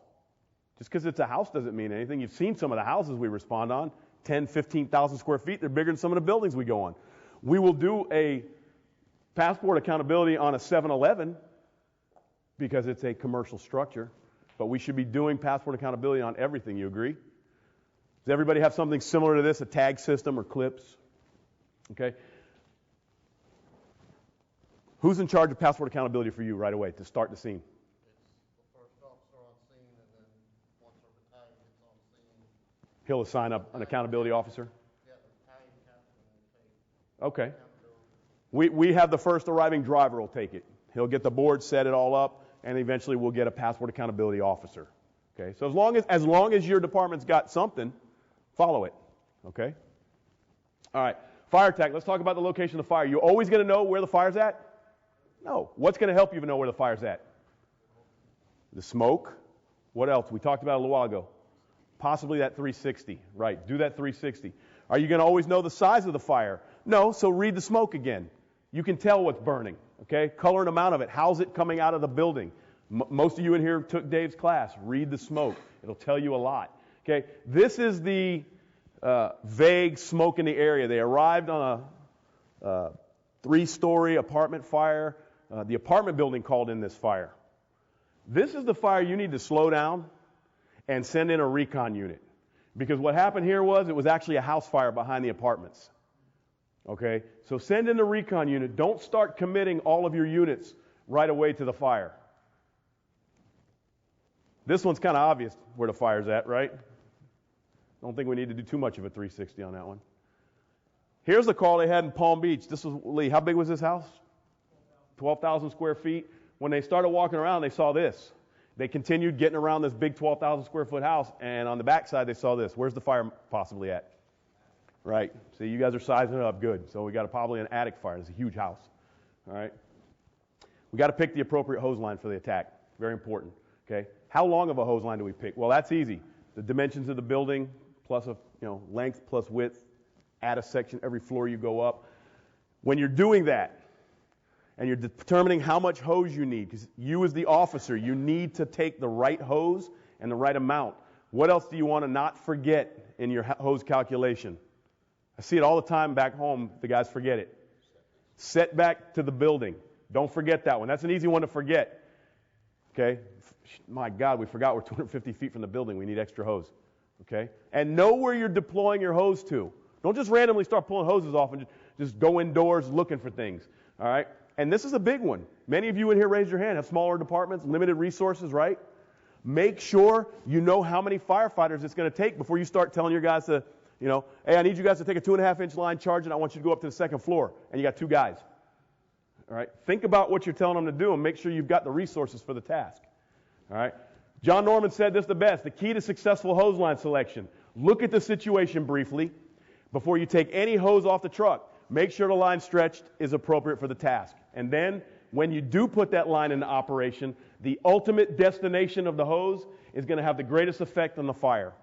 Just because it's a house doesn't mean anything. You've seen some of the houses we respond on, 10, 15,000 square feet. They're bigger than some of the buildings we go on. We will do a passport accountability on a 7-Eleven because it's a commercial structure, but we should be doing passport accountability on everything. You agree? Does everybody have something similar to this, a tag system or clips? Okay. Who's in charge of passport accountability for you right away to start the scene? It's the first officer on scene, and then once our battalion gets on scene, He'll assign up an accountability officer? yeah, the battalion captain will take Okay. We have the first arriving driver will take it. He'll get the board, set it all up, and eventually we'll get a passport accountability officer. Okay. So as long as your department's got something, follow it. Okay. All right. Fire attack. Let's talk about the location of the fire. You always going to know where the fire's at? No. What's going to help you know where the fire's at? The smoke. What else? We talked about it a little while ago. Possibly that 360. Right. Do that 360. Are you going to always know the size of the fire? No. So read the smoke again. You can tell what's burning. Okay. Color and amount of it. How's it coming out of the building? Most of you in here took Dave's class. Read the smoke. It'll tell you a lot. Okay. This is the vague smoke in the area. They arrived on a 3-story apartment fire. The apartment building called in this fire. This is the fire you need to slow down and send in a recon unit. Because what happened here was it was actually a house fire behind the apartments. Okay? So send in a recon unit. Don't start committing all of your units right away to the fire. This one's kind of obvious where the fire's at, right? Don't think we need to do too much of a 360 on that one. Here's the call they had in Palm Beach. This was Lee. How big was this house? 12,000 square feet. When they started walking around, they saw this. They continued getting around this big 12,000 square foot house, and on the backside they saw this. Where's the fire possibly at? Right. See, you guys are sizing it up good. So we got probably an attic fire. It's a huge house. All right. We got to pick the appropriate hose line for the attack. Very important. Okay. How long of a hose line do we pick? Well, that's easy. The dimensions of the building plus length plus width. Add a section every floor you go up. When you're doing that, and you're determining how much hose you need, because you as the officer, you need to take the right hose and the right amount. What else do you want to not forget in your hose calculation? I see it all the time back home. The guys forget it. Setback to the building. Don't forget that one. That's an easy one to forget. Okay? My God, we forgot we're 250 feet from the building. We need extra hose. Okay? And know where you're deploying your hose to. Don't just randomly start pulling hoses off and just, just go indoors looking for things. All right? And this is a big one. Many of you in here raised your hand, have smaller departments, limited resources, right? Make sure you know how many firefighters it's going to take before you start telling your guys to, hey, I need you guys to take a 2.5-inch line, charge it. I want you to go up to the second floor. And you got 2 guys. All right? Think about what you're telling them to do and make sure you've got the resources for the task. All right? John Norman said this the best. The key to successful hose line selection. Look at the situation briefly before you take any hose off the truck. Make sure the line stretched is appropriate for the task. And then when you do put that line into operation, the ultimate destination of the hose is going to have the greatest effect on the fire.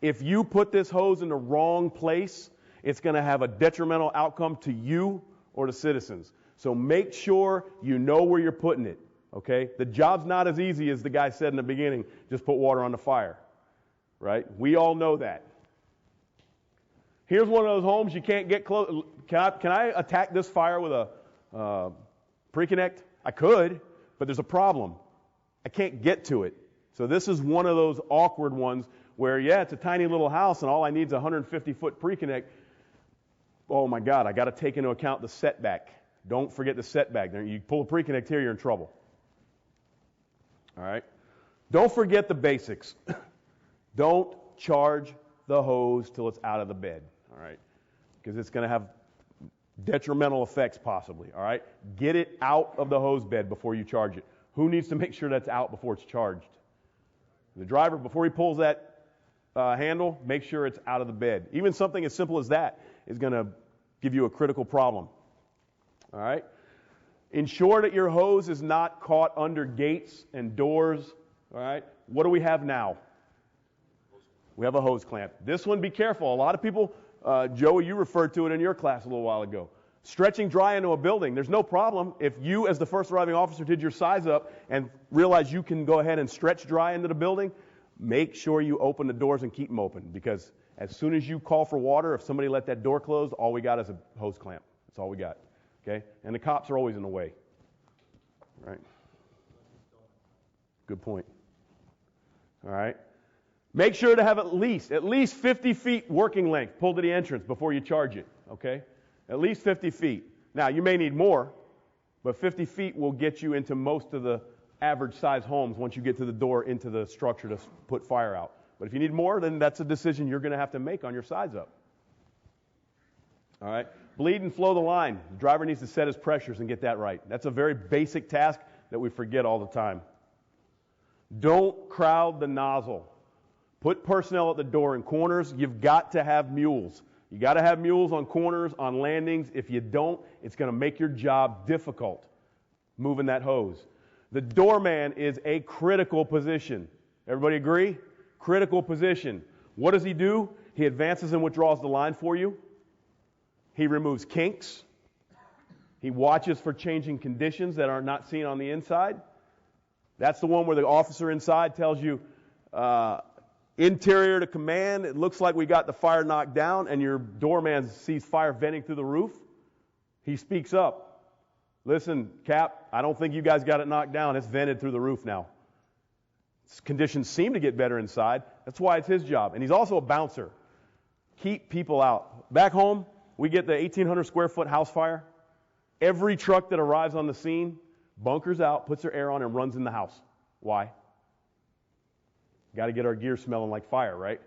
If you put this hose in the wrong place, it's going to have a detrimental outcome to you or the citizens. So make sure you know where you're putting it, okay? The job's not as easy as the guy said in the beginning, just put water on the fire, right? We all know that. Here's one of those homes you can't get close. Can I attack this fire with a pre-connect? I could, but there's a problem. I can't get to it. So this is one of those awkward ones where, yeah, it's a tiny little house and all I need is a 150-foot pre-connect. Oh, my God, I got to take into account the setback. Don't forget the setback. You pull a pre-connect here, you're in trouble. All right? Don't forget the basics. Don't charge the hose till it's out of the bed. All right? Because it's going to have detrimental effects possibly. All right? Get it out of the hose bed before you charge it. Who needs to make sure that's out before it's charged? The driver, before he pulls that handle, make sure it's out of the bed. Even something as simple as that is going to give you a critical problem. All right? Ensure that your hose is not caught under gates and doors. All right? What do we have now? We have a hose clamp. This one, be careful. A lot of people, Joey, you referred to it in your class a little while ago. Stretching dry into a building, there's no problem if you, as the first arriving officer, did your size up and realize you can go ahead and stretch dry into the building. Make sure you open the doors and keep them open, because as soon as you call for water, if somebody let that door close, all we got is a hose clamp. That's all we got. Okay? And the cops are always in the way. Right? Good point. All right? Make sure to have at least 50 feet working length pulled to the entrance before you charge it. Okay? At least 50 feet. Now, you may need more, but 50 feet will get you into most of the average size homes once you get to the door into the structure to put fire out. But if you need more, then that's a decision you're going to have to make on your size up. All right? Bleed and flow the line. The driver needs to set his pressures and get that right. That's a very basic task that we forget all the time. Don't crowd the nozzle. Put personnel at the door and corners. You've got to have mules. You got to have mules on corners, on landings. If you don't, it's going to make your job difficult moving that hose. The doorman is a critical position. Everybody agree? Critical position. What does he do? He advances and withdraws the line for you. He removes kinks. He watches for changing conditions that are not seen on the inside. That's the one where the officer inside tells you, interior to command, it looks like we got the fire knocked down, and your doorman sees fire venting through the roof. He speaks up. Listen, Cap, I don't think you guys got it knocked down. It's vented through the roof now. Conditions seem to get better inside. That's why it's his job. And he's also a bouncer. Keep people out. Back home, we get the 1,800 square foot house fire. Every truck that arrives on the scene bunkers out, puts their air on, and runs in the house. Why? Got to get our gear smelling like fire, right?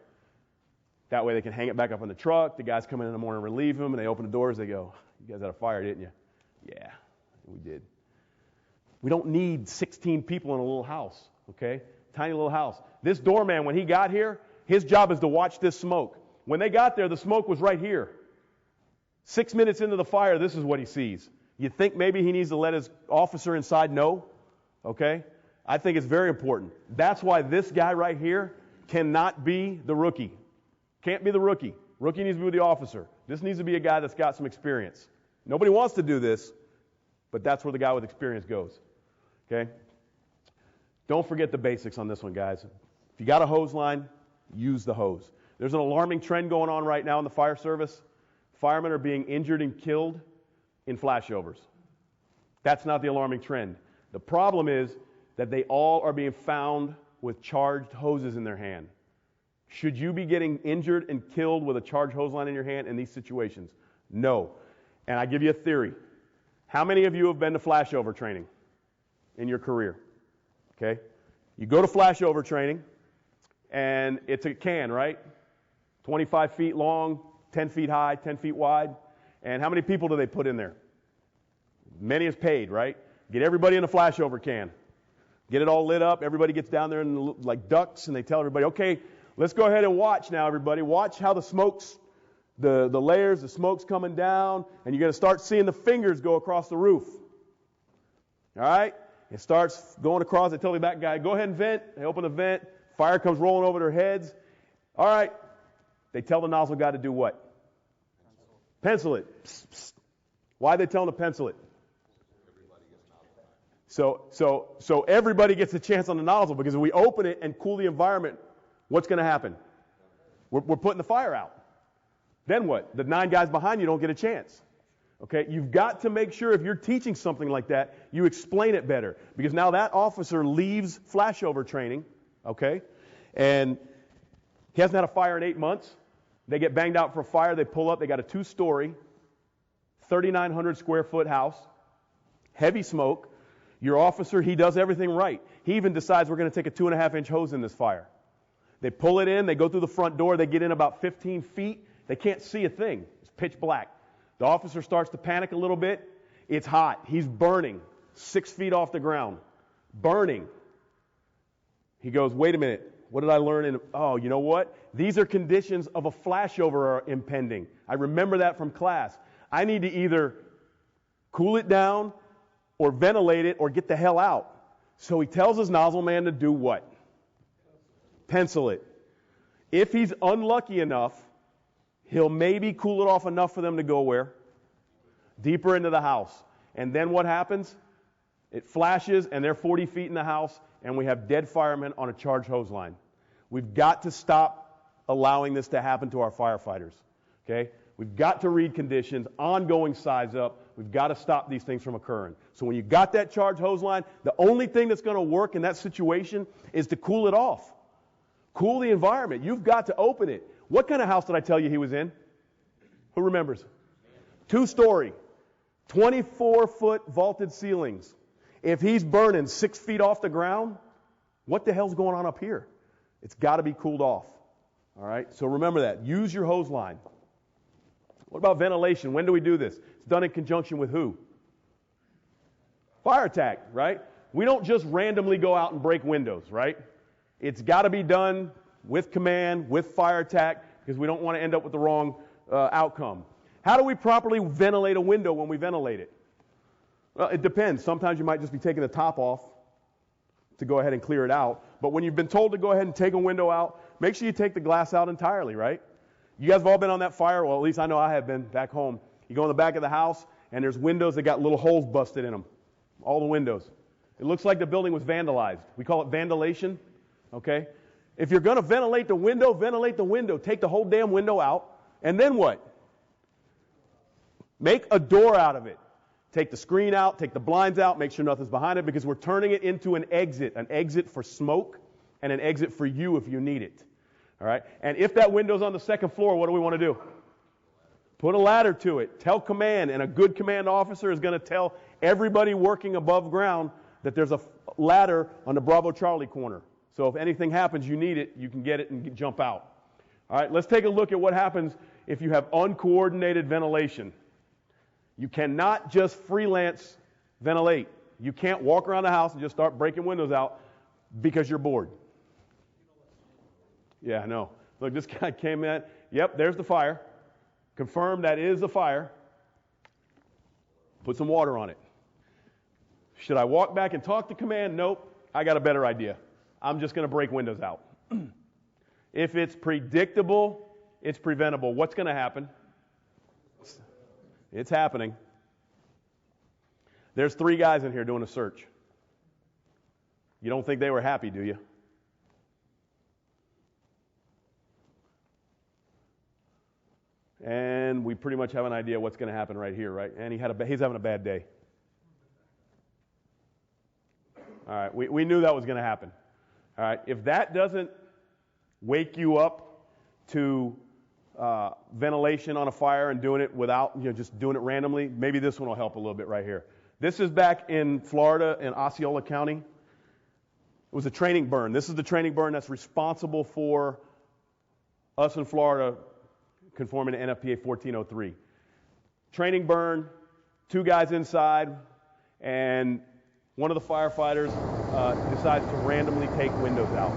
That way they can hang it back up on the truck. The guys come in the morning and relieve them, and they open the doors. They go, you guys had a fire, didn't you? Yeah, we did. We don't need 16 people in a little house, okay? Tiny little house. This doorman, when he got here, his job is to watch this smoke. When they got there, the smoke was right here. 6 minutes into the fire, this is what he sees. You think maybe he needs to let his officer inside know? Okay? I think it's very important. That's why this guy right here cannot be the rookie. Can't be the rookie. Rookie needs to be with the officer. This needs to be a guy that's got some experience. Nobody wants to do this, but that's where the guy with experience goes. Okay? Don't forget the basics on this one, guys. If you got a hose line, use the hose. There's an alarming trend going on right now in the fire service. Firemen are being injured and killed in flashovers. That's not the alarming trend. The problem is that they all are being found with charged hoses in their hand. Should you be getting injured and killed with a charged hose line in your hand in these situations? No. And I give you a theory. How many of you have been to flashover training in your career? Okay? You go to flashover training, and it's a can, right? 25 feet long, 10 feet high, 10 feet wide. And how many people do they put in there? Many is paid, right? Get everybody in a flashover can. Get it all lit up. Everybody gets down there in like ducks, and they tell everybody, okay, let's go ahead and watch now, everybody. Watch how the smoke's, the layers, the smoke's coming down, and you're going to start seeing the fingers go across the roof. All right? It starts going across. They tell the back guy, go ahead and vent. They open the vent. Fire comes rolling over their heads. All right. They tell the nozzle guy to do what? Pencil it. Psst, psst. Why are they telling him to pencil it? So everybody gets a chance on the nozzle, because if we open it and cool the environment, what's going to happen? We're putting the fire out. Then what? The 9 guys behind you don't get a chance. Okay? You've got to make sure if you're teaching something like that, you explain it better, because now that officer leaves flashover training, okay, and he hasn't had a fire in 8 months. They get banged out for a fire. They pull up. They got a 2-story, 3,900 square foot house, heavy smoke. Your officer, he does everything right. He even decides we're going to take a 2.5-inch hose in this fire. They pull it in. They go through the front door. They get in about 15 feet. They can't see a thing. It's pitch black. The officer starts to panic a little bit. It's hot. He's burning 6 feet off the ground. Burning. He goes, wait a minute. What did I learn? Oh, you know what? These are conditions of a flashover impending. I remember that from class. I need to either cool it down or ventilate it or get the hell out. So he tells his nozzle man to do what? Pencil it. If he's unlucky enough, he'll maybe cool it off enough for them to go where? Deeper into the house. And then what happens? It flashes, and they're 40 feet in the house, and we have dead firemen on a charged hose line. We've got to stop allowing this to happen to our firefighters. Okay? We've got to read conditions, ongoing size up. We've got to stop these things from occurring. So when you got that charged hose line, the only thing that's going to work in that situation is to cool it off. Cool the environment. You've got to open it. What kind of house did I tell you he was in? Who remembers? 2-story, 24-foot vaulted ceilings. If he's burning 6 feet off the ground, what the hell's going on up here? It's got to be cooled off. All right? So remember that. Use your hose line. What about ventilation? When do we do this? It's done in conjunction with who? Fire attack, right? We don't just randomly go out and break windows, right? It's got to be done with command, with fire attack, because we don't want to end up with the wrong outcome. How do we properly ventilate a window when we ventilate it? Well, it depends. Sometimes you might just be taking the top off to go ahead and clear it out. But when you've been told to go ahead and take a window out, make sure you take the glass out entirely, right? You guys have all been on that fire? Well, at least I know I have been back home. You go in the back of the house, and there's windows that got little holes busted in them. All the windows. It looks like the building was vandalized. We call it vandalation, okay? If you're going to ventilate the window, ventilate the window. Take the whole damn window out. And then what? Make a door out of it. Take the screen out, take the blinds out, make sure nothing's behind it, because we're turning it into an exit for smoke and an exit for you if you need it. All right? And if that window's on the second floor, what do we want to do? Put a ladder to it. Tell command, and a good command officer is going to tell everybody working above ground that there's a ladder on the Bravo Charlie corner. So if anything happens, you need it, you can get it and jump out. All right, let's take a look at what happens if you have uncoordinated ventilation. You cannot just freelance ventilate. You can't walk around the house and just start breaking windows out because you're bored. Yeah, I know. Look, this guy came in. Yep, there's the fire. Confirm that is the fire. Put some water on it. Should I walk back and talk to command? Nope. I got a better idea. I'm just going to break windows out. If it's predictable, it's preventable. What's going to happen? It's happening. There's 3 guys in here doing a search. You don't think they were happy, do you? And we pretty much have an idea what's going to happen right here, right? And he's having a bad day. All right, we knew that was going to happen. All right, if that doesn't wake you up to ventilation on a fire and doing it without, just doing it randomly, maybe this one will help a little bit right here. This is back in Florida in Osceola County. It was a training burn. This is the training burn that's responsible for us in Florida conforming to NFPA 1403. Training burn, 2 guys inside, and one of the firefighters decides to randomly take windows out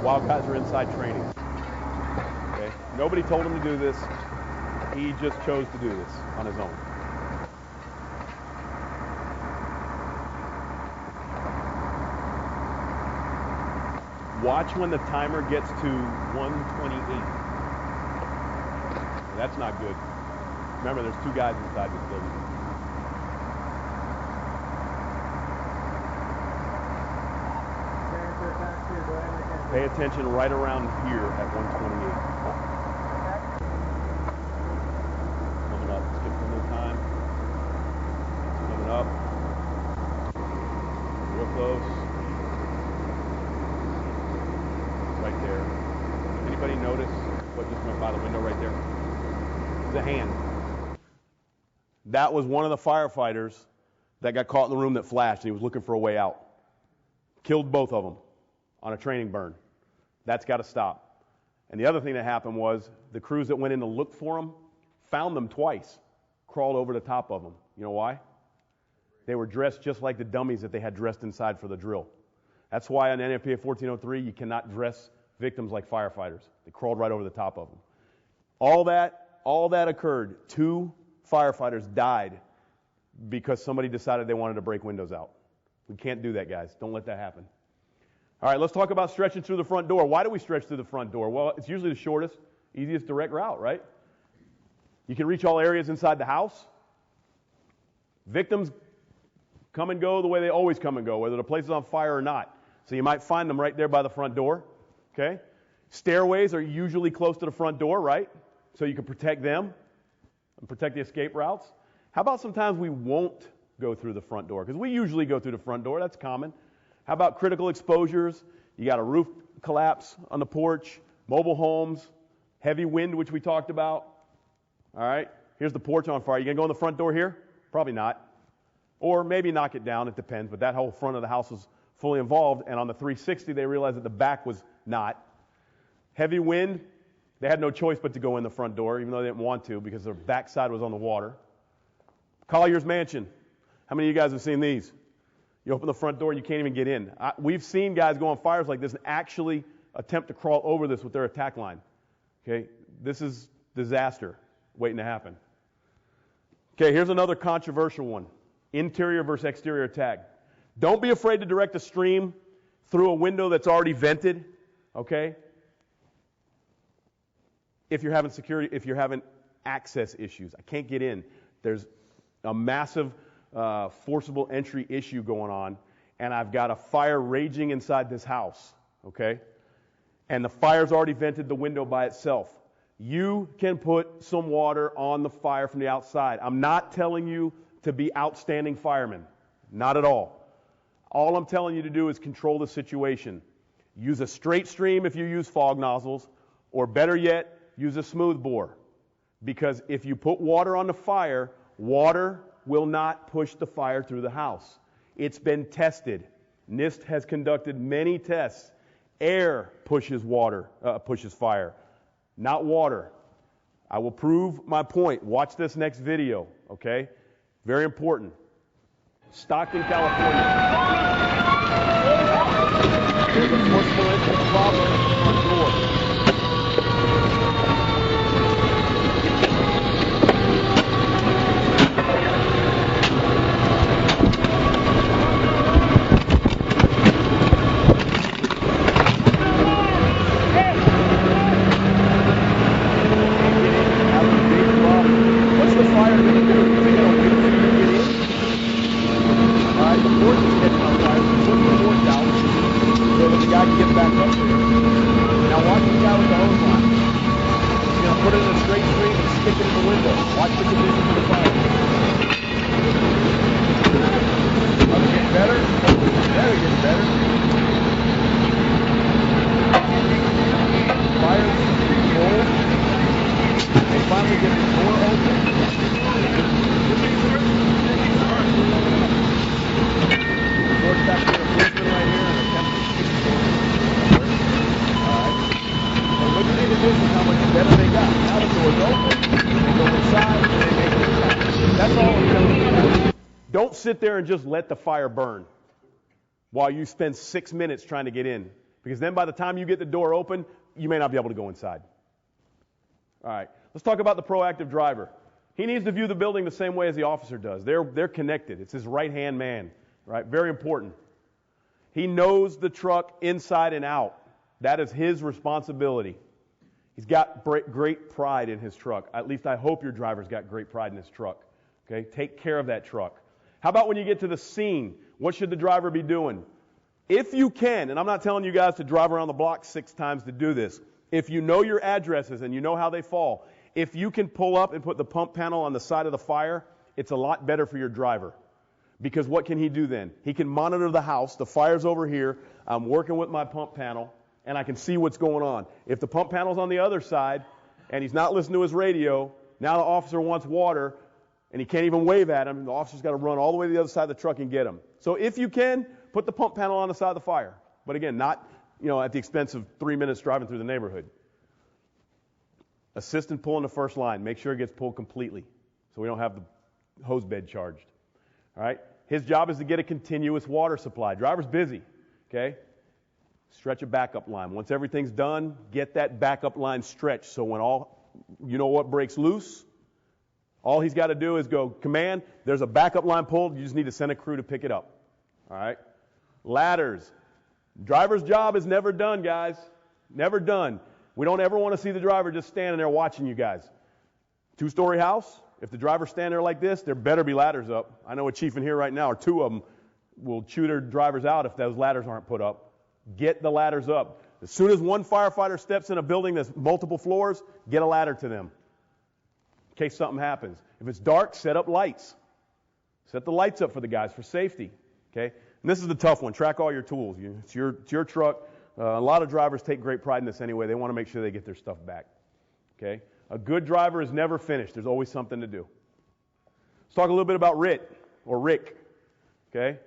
while guys are inside training. Okay? Nobody told him to do this. He just chose to do this on his own. Watch when the timer gets to 128. That's not good. Remember, there's 2 guys inside this building. Pay attention right around here at 128. Coming up. Skip a little time. Coming up. Real close. Right there. Anybody notice what just went by the window right there? It's a hand. That was one of the firefighters that got caught in the room that flashed, and he was looking for a way out. Killed both of them on a training burn. That's got to stop. And the other thing that happened was the crews that went in to look for them found them twice, crawled over the top of them. You know why? They were dressed just like the dummies that they had dressed inside for the drill. That's why on NFPA 1403 you cannot dress victims like firefighters. They crawled right over the top of them. All that occurred. 2 firefighters died because somebody decided they wanted to break windows out. We can't do that, guys. Don't let that happen. All right, let's talk about stretching through the front door. Why do we stretch through the front door? Well, it's usually the shortest, easiest direct route, right? You can reach all areas inside the house. Victims come and go the way they always come and go, whether the place is on fire or not. So you might find them right there by the front door, okay? Stairways are usually close to the front door, right? So you can protect them and protect the escape routes. How about sometimes we won't go through the front door? Because we usually go through the front door. That's common. How about critical exposures? You got a roof collapse on the porch, mobile homes, heavy wind, which we talked about. All right, here's the porch on fire. You going to go in the front door here? Probably not. Or maybe knock it down. It depends. But that whole front of the house was fully involved. And on the 360, they realized that the back was not. Heavy wind, they had no choice but to go in the front door, even though they didn't want to because their backside was on the water. Collier's Mansion. How many of you guys have seen these? You open the front door and you can't even get in. We've seen guys go on fires like this and actually attempt to crawl over this with their attack line. Okay, this is disaster waiting to happen. Okay, here's another controversial one. Interior versus exterior attack. Don't be afraid to direct a stream through a window that's already vented, okay? If you're having security, if you're having access issues. I can't get in. There's a massive forcible entry issue going on, and I've got a fire raging inside this house, okay? And the fire's already vented the window by itself. You can put some water on the fire from the outside. I'm not telling you to be outstanding firemen. Not at all. All I'm telling you to do is control the situation. Use a straight stream if you use fog nozzles, or better yet, use a smooth bore. Because if you put water on the fire, water will not push the fire through the house. It's been tested. NIST has conducted many tests. Air pushes fire, not water. I will prove my point. Watch this next video, okay? Very important. Stockton, California. There's a forcible entry problem at the front door. sit there and just let the fire burn while you spend 6 minutes trying to get in. Because then by the time you get the door open, you may not be able to go inside. All right, let's talk about the proactive driver. He needs to view the building the same way as the officer does. They're connected. It's his right-hand man, right? Very important. He knows the truck inside and out. That is his responsibility. He's got great pride in his truck. At least I hope your driver's got great pride in his truck. Okay, take care of that truck. How about when you get to the scene? What should the driver be doing? If you can, and I'm not telling you guys to drive around the block 6 times to do this. If you know your addresses and you know how they fall, if you can pull up and put the pump panel on the side of the fire, it's a lot better for your driver. Because what can he do then? He can monitor the house. The fire's over here. I'm working with my pump panel, and I can see what's going on. If the pump panel's on the other side, and he's not listening to his radio, now the officer wants water, and he can't even wave at him. The officer's got to run all the way to the other side of the truck and get him. So if you can, put the pump panel on the side of the fire. But again, not at the expense of 3 minutes driving through the neighborhood. Assist in pulling the first line. Make sure it gets pulled completely so we don't have the hose bed charged. All right? His job is to get a continuous water supply. Driver's busy. Okay? Stretch a backup line. Once everything's done, get that backup line stretched so when what breaks loose, all he's got to do is go, command, there's a backup line pulled, you just need to send a crew to pick it up. All right? Ladders. Driver's job is never done, guys. Never done. We don't ever want to see the driver just standing there watching you guys. 2-story house, if the driver's standing there like this, there better be ladders up. I know a chief in here right now, or 2 of them, will chew their drivers out if those ladders aren't put up. Get the ladders up. As soon as one firefighter steps in a building that's multiple floors, get a ladder to them in case something happens. If it's dark, set up lights. Set the lights up for the guys for safety. Okay? And this is the tough one. Track all your tools. It's your truck. A lot of drivers take great pride in this anyway. They want to make sure they get their stuff back. Okay? A good driver is never finished. There's always something to do. Let's talk a little bit about RIT, or Rick. Okay?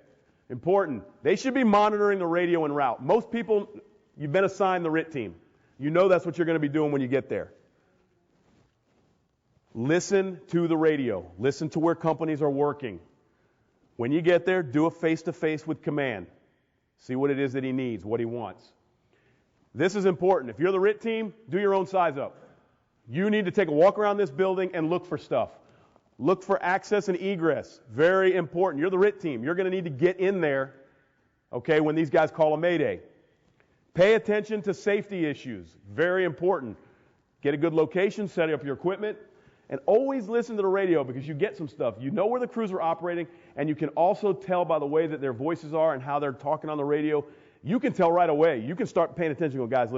Important. They should be monitoring the radio en route. Most people, you've been assigned the RIT team. You know that's what you're going to be doing when you get there. Listen to the radio. Listen to where companies are working. When you get there, do a face-to-face with command. See what it is that he needs, what he wants. This is important. If you're the RIT team, do your own size up. You need to take a walk around this building and look for stuff. Look for access and egress. Very important. You're the RIT team. You're going to need to get in there, okay, when these guys call a mayday. Pay attention to safety issues. Very important. Get a good location, set up your equipment, and always listen to the radio because you get some stuff. You know where the crews are operating, and you can also tell by the way that their voices are and how they're talking on the radio. You can tell right away. You can start paying attention. Go, guys,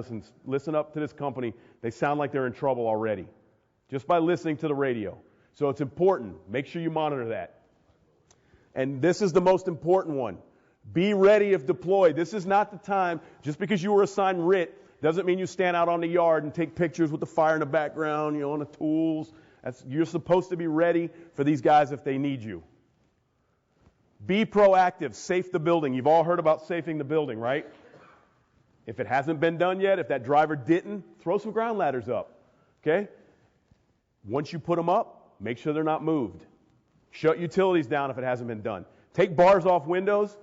listen up to this company. They sound like they're in trouble already just by listening to the radio. So it's important. Make sure you monitor that. And this is the most important one. Be ready if deployed. This is not the time. Just because you were assigned RIT doesn't mean you stand out on the yard and take pictures with the fire in the background, on the tools. You're supposed to be ready for these guys if they need you. Be proactive. Safe the building. You've all heard about safing the building, right? If it hasn't been done yet, if that driver didn't, throw some ground ladders up. Okay? Once you put them up, make sure they're not moved. Shut utilities down if it hasn't been done. Take bars off windows.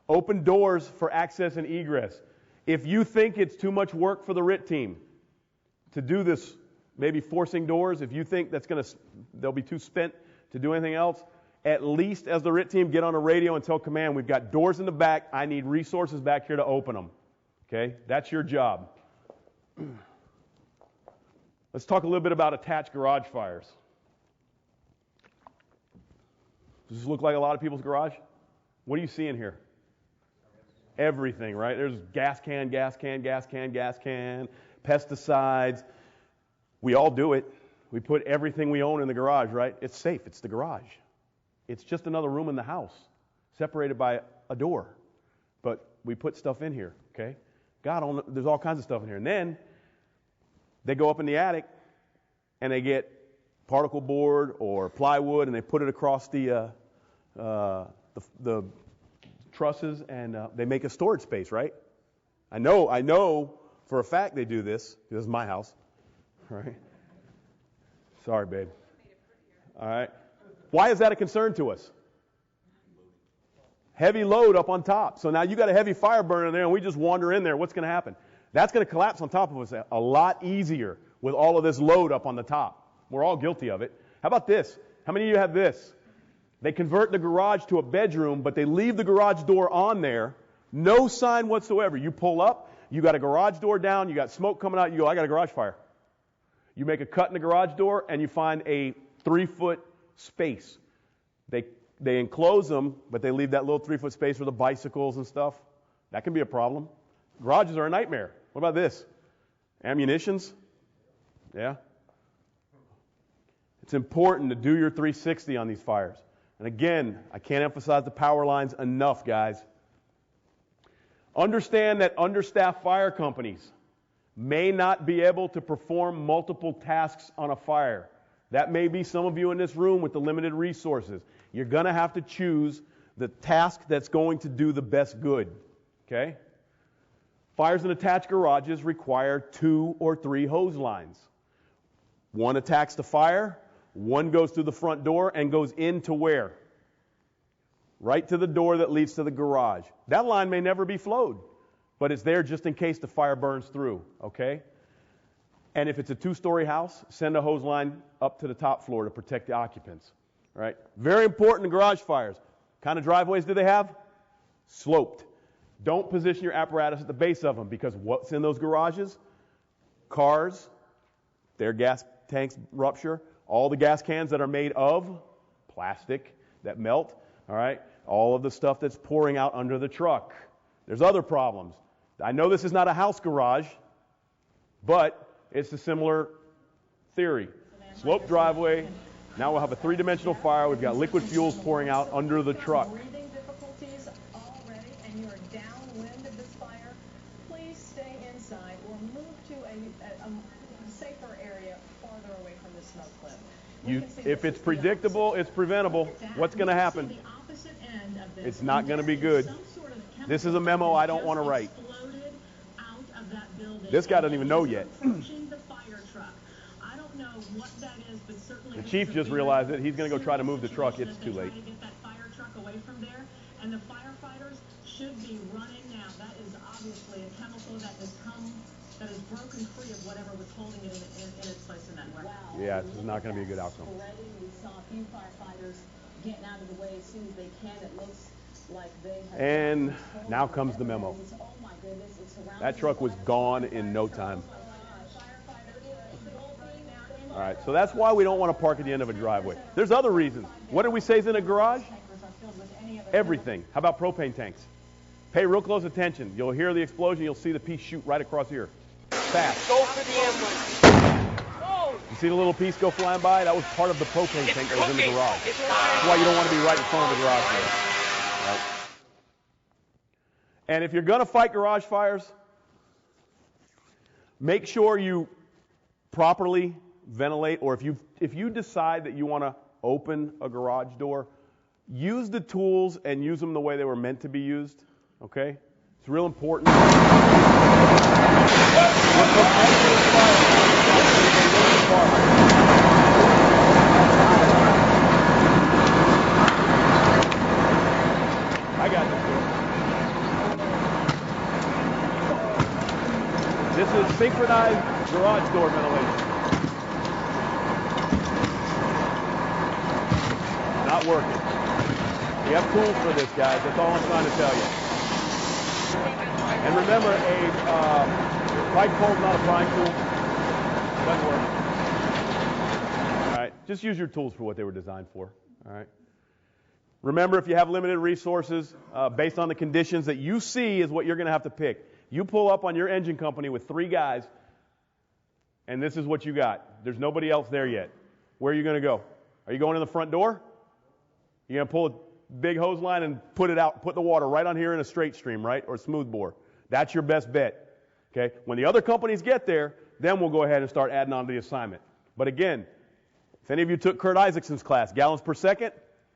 Open doors for access and egress. If you think it's too much work for the RIT team to do this, maybe forcing doors, if you think they'll be too spent to do anything else, at least as the RIT team, get on a radio and tell command, we've got doors in the back. I need resources back here to open them. Okay? That's your job. Let's talk a little bit about attached garage fires. Does this look like a lot of people's garage? What do you see in here? Everything, right? There's gas can, pesticides. We all do it. We put everything we own in the garage, right? It's safe. It's the garage. It's just another room in the house, separated by a door. But we put stuff in here, okay? There's all kinds of stuff in here. And then they go up in the attic and they get particle board or plywood and they put it across the trusses and they make a storage space, right? I know for a fact they do this. This is my house, right? Sorry, babe. All right. Why is that a concern to us? Heavy load up on top. So now you got a heavy fire burner in there and we just wander in there. What's going to happen? That's going to collapse on top of us a lot easier with all of this load up on the top. We're all guilty of it. How about this? How many of you have this? They convert the garage to a bedroom, but they leave the garage door on there. No sign whatsoever. You pull up, you got a garage door down, you got smoke coming out, you go, I got a garage fire. You make a cut in the garage door and you find a 3-foot space. They enclose them, but they leave that little 3-foot space for the bicycles and stuff. That can be a problem. Garages are a nightmare. What about this? Ammunitions? Yeah. It's important to do your 360 on these fires. And again, I can't emphasize the power lines enough, guys. Understand that understaffed fire companies may not be able to perform multiple tasks on a fire. That may be some of you in this room with the limited resources. You're going to have to choose the task that's going to do the best good. Okay? Fires in attached garages require 2 or 3 hose lines. One attacks the fire, one goes through the front door and goes into where? Right to the door that leads to the garage. That line may never be flowed, but it's there just in case the fire burns through, okay? And if it's a 2-story house, send a hose line up to the top floor to protect the occupants, right? Very important in garage fires. What kind of driveways do they have? Sloped. Don't position your apparatus at the base of them because what's in those garages? Cars, their gas tanks rupture, all the gas cans that are made of plastic that melt, all right? All of the stuff that's pouring out under the truck. There's other problems. I know this is not a house garage, but it's a similar theory. Sloped driveway. Now we'll have a 3-dimensional fire. We've got liquid fuels pouring out under the truck. Breathing difficulties already, and you are downwind of this fire. Please stay inside or move to a safer area farther away from the smoke clip. If it's predictable, it's preventable. What's going to happen? It's not going to be good. This is a memo I don't want to write. This guy doesn't even know yet. The chief just realized it. He's going to go try to move the truck. It's too late. Get that fire truck away from there, and the firefighters should be running now. That is obviously a chemical that has broken free of whatever was holding it in its place in that warehouse. Wow. Yeah, this is not going to be a good outcome. We saw a few firefighters getting out of the way as soon as they can. It looks like they have. And now comes the memo. Oh my goodness, it's that truck was gone in no time. All right, so that's why we don't want to park at the end of a driveway. There's other reasons. What did we say is in a garage? Everything. How about propane tanks? Pay real close attention. You'll hear the explosion. You'll see the piece shoot right across here. Fast. Go for the ambulance. You see the little piece go flying by? That was part of the propane tank that was in the garage. That's why you don't want to be right in front of the garage door. Right? And if you're going to fight garage fires, make sure you properly ventilate, or if you decide that you want to open a garage door, use the tools and use them the way they were meant to be used. Okay? It's real important. I got this. This is synchronized garage door ventilation. Not working. We have tools for this, guys. That's all I'm trying to tell you. And remember, a pike pole is not a prying tool. It doesn't work. All right. Just use your tools for what they were designed for. All right. Remember, if you have limited resources, based on the conditions that you see is what you're going to have to pick. You pull up on your engine company with 3 guys, and this is what you got. There's nobody else there yet. Where are you going to go? Are you going in the front door? You're going to pull a big hose line and put it out, put the water right on here in a straight stream, right? Or smooth bore. That's your best bet. Okay? When the other companies get there, then we'll go ahead and start adding on to the assignment. But again, if any of you took Kurt Isaacson's class, gallons per second,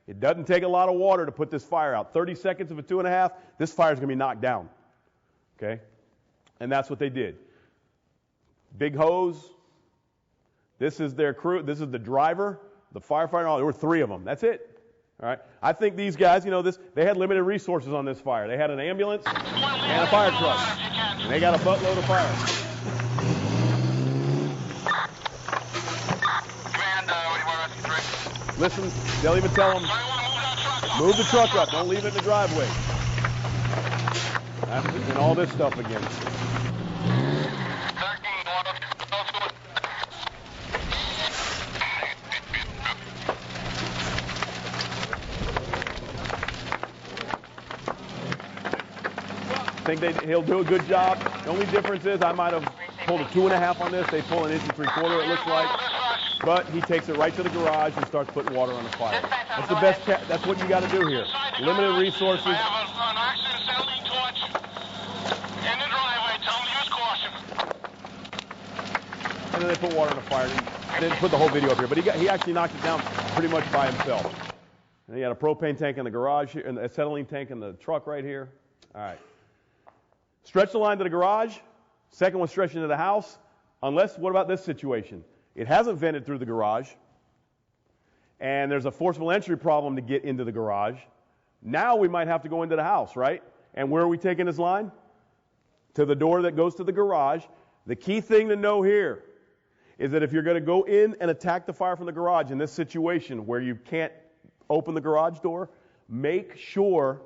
it doesn't take a lot of water to put this fire out. 30 seconds of a 2.5, this fire's going to be knocked down. Okay? And that's what they did. Big hose. This is their crew. This is the driver, the firefighter. There were 3 of them. That's it. All right. I think these guys, they had limited resources on this fire. They had an ambulance and a fire truck, and they got a buttload of fire. Listen, they'll even tell them, move the truck up, don't leave it in the driveway. And all this stuff again. I think he'll do a good job. The only difference is I might have pulled a 2.5 on this. They pull 1 3/4, it looks like. But he takes it right to the garage and starts putting water on the fire. That's the best. That's what you got to do here. Limited resources. And then they put water on the fire. I didn't put the whole video up here, but he actually knocked it down pretty much by himself. And he had a propane tank in the garage here, and a acetylene tank in the truck right here. All right. Stretch the line to the garage. Second one stretch into the house. Unless, what about this situation? It hasn't vented through the garage, and there's a forcible entry problem to get into the garage. Now we might have to go into the house, right? And where are we taking this line? To the door that goes to the garage. The key thing to know here is that if you're going to go in and attack the fire from the garage in this situation where you can't open the garage door, make sure